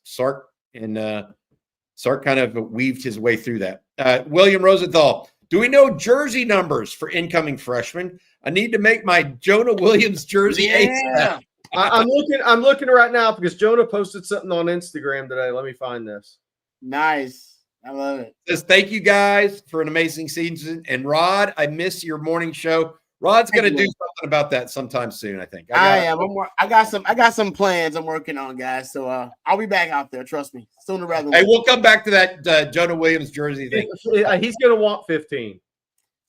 Sark kind of weaved his way through that. William Rosenthal, do we know jersey numbers for incoming freshmen? I need to make my Jonah Williams jersey. Yeah. I'm looking right now because Jonah posted something on Instagram today. Let me find this. Nice. I love it. Says thank you guys for an amazing season. And Rod, I miss your morning show. Rod's going to do something about that sometime soon, I think. I got some plans I'm working on, guys. So I'll be back out there. Trust me. Sooner rather than Hey, we'll come back to that Jonah Williams jersey thing. He's going to want 15.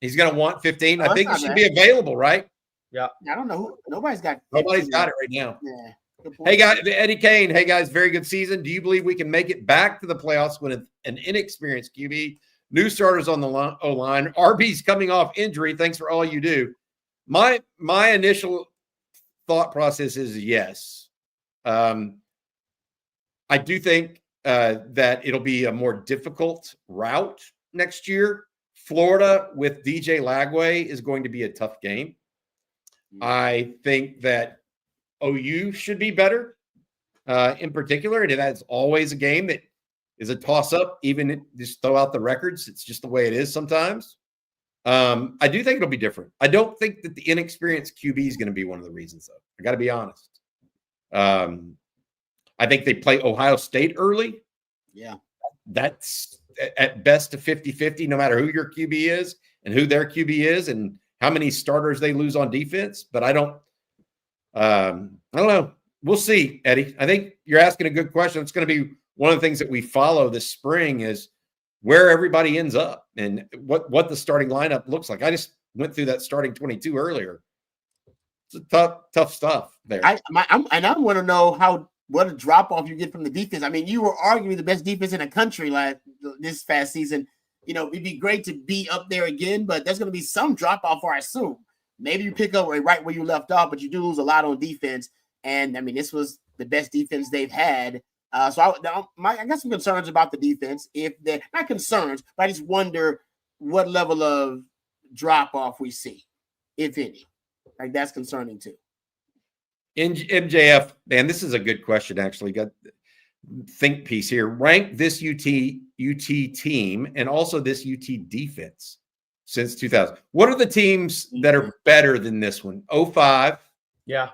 He's going to want 15. Oh, I think it should be available, right? Yeah. I don't know. Nobody's got it right now. Yeah. Hey, guys, Eddie Kane. Hey, guys, very good season. Do you believe we can make it back to the playoffs with an inexperienced QB, new starters on the O-line, RB's coming off injury? Thanks for all you do. My initial thought process is yes. I do think that it'll be a more difficult route next year. Florida with DJ Lagway is going to be a tough game. I think that OU should be better in particular. And that's always a game that is a toss-up, even just throw out the records. It's just the way it is sometimes. I do think it'll be different. I don't think that the inexperienced QB is going to be one of the reasons, though. I got to be honest. I think they play Ohio State early. Yeah. That's at best a 50-50, no matter who your QB is and who their QB is and how many starters they lose on defense. But I don't I don't know. We'll see, Eddie. I think you're asking a good question. It's going to be one of the things that we follow this spring is where everybody ends up and what the starting lineup looks like. I just went through that starting 22 earlier. It's tough stuff there. I want to know what a drop off you get from the defense. I mean, you were arguably the best defense in the country this past season. It'd be great to be up there again, but there's going to be some drop off, I assume. Maybe you pick up right where you left off, but you do lose a lot on defense. And I mean, this was the best defense they've had. So I got some concerns about the defense. If they're not concerns, but I just wonder what level of drop off we see, if any. Like that's concerning too. In MJF, man, this is a good question. Actually, got think piece here. Rank this UT team and also this UT defense since 2000. What are the teams that are better than this one? 05. Yeah.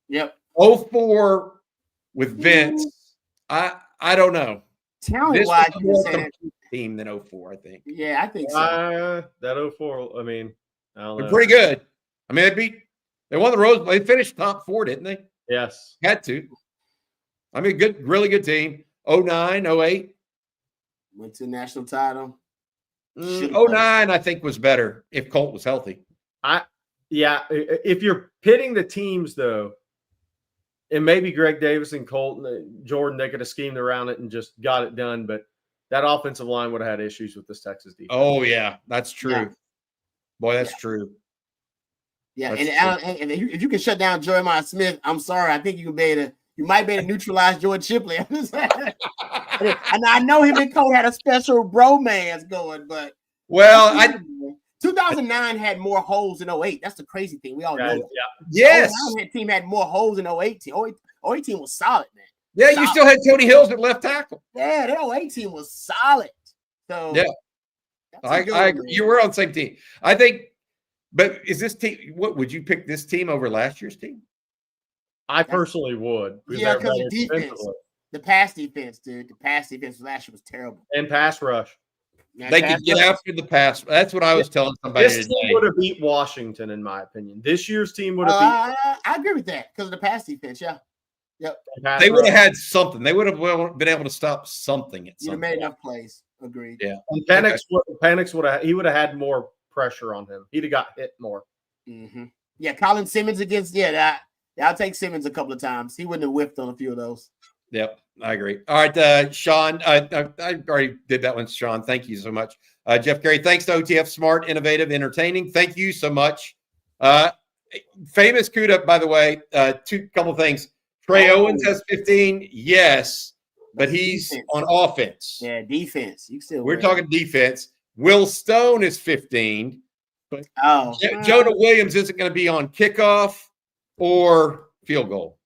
Yep. 04 with Vince. I don't know. Talent wise, team than 04, I think. Yeah, I think so. That 04. I mean, I don't know. They're pretty good. I mean, they won the Rose. They finished top 4, didn't they? Yes. Had to. I mean, really good team. 09, 08. Went to the national title. 09, I think, was better if Colt was healthy. If you're pitting the teams, though, and maybe Greg Davis and Colt and Jordan, they could have schemed around it and just got it done, but that offensive line would have had issues with this Texas defense. Oh, yeah, that's true. Yeah. Boy, that's true. Yeah, and if you can shut down Jeremiah Smith, I'm sorry. I think you might be able to neutralize Jordan Shipley. And I know him and Colt had a special bromance going, but 2009 had more holes than 08. That's the crazy thing. We all know that. Yeah. Yes. 09 team had more holes than 08 team. 08 team was solid, man. Yeah, solid. You still had Tony Hills at left tackle. Yeah, that 08 team was solid. So yeah, I agree. You were on the same team. I think, but is this team? What would you pick this team over last year's team? I personally would. Yeah, because the defense, the pass defense, dude. The pass defense last year was terrible. And pass rush. Yeah, they could get after the pass. That's what I was telling somebody today. This team would have beat Washington, in my opinion. This year's team would have beat. I agree with that because of the pass defense. Yeah. Yep. They would have had something. They would have been able to stop something at some point. Made enough plays. Agreed. Yeah. And Penix would have had more pressure on him. He'd have got hit more. Mm-hmm. Yeah, Colin Simmons against I'll take Simmons a couple of times. He wouldn't have whiffed on a few of those. Yep, I agree. All right, Sean, I already did that one, Sean. Thank you so much. Jeff Carey, thanks to OTF, smart, innovative, entertaining. Thank you so much. Famous CUDA, by the way, couple things. Trey Owens has 15, yes, but he's defense. On offense. Yeah, defense. We're talking defense. Will Stone is 15, but Jonah Williams isn't going to be on kickoff or field goal.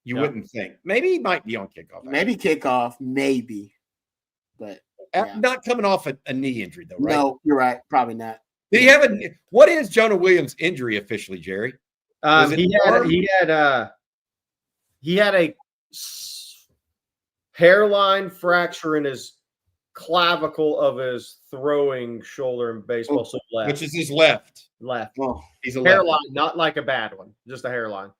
You wouldn't think. Maybe he might be on kickoff. Maybe kickoff, maybe. But not coming off a knee injury, though, right? No, you're right. Probably not. Did he have what is Jonah Williams' injury officially, Jerry? He had a hairline fracture in his clavicle of his throwing shoulder in baseball. So left. Which is his left. Left. Oh, he's a hairline, left. not like a bad one, just a hairline.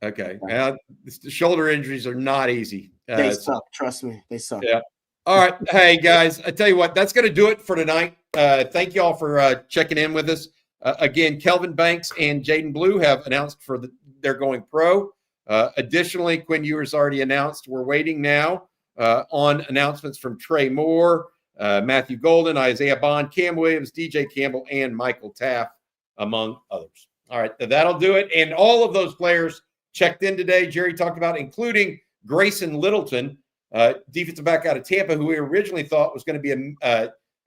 Okay. The shoulder injuries are not easy. They suck. Trust me. They suck. Yeah. All right. Hey, guys, I tell you what, that's going to do it for tonight. Thank you all for checking in with us. Again, Kelvin Banks and Jaden Blue have announced they're going pro. Additionally, Quinn Ewers already announced. We're waiting now on announcements from Trey Moore, Matthew Golden, Isaiah Bond, Cam Williams, DJ Campbell, and Michael Taft, among others. All right. That'll do it. And all of those players checked in today, Jerry talked about, including Grayson Littleton, defensive back out of Tampa, who we originally thought was going to be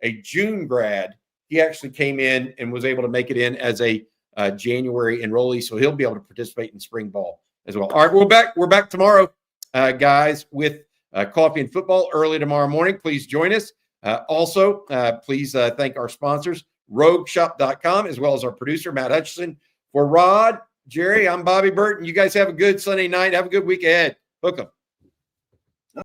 a June grad. He actually came in and was able to make it in as a January enrollee, so he'll be able to participate in spring ball as well. All right, we're back tomorrow, guys, with Coffee and Football early tomorrow morning. Please join us. Also, please thank our sponsors, RogueShop.com, as well as our producer, Matt Hutchison. For Rod, Jerry, I'm Bobby Burton. You guys have a good Sunday night. Have a good week ahead. Hook 'em.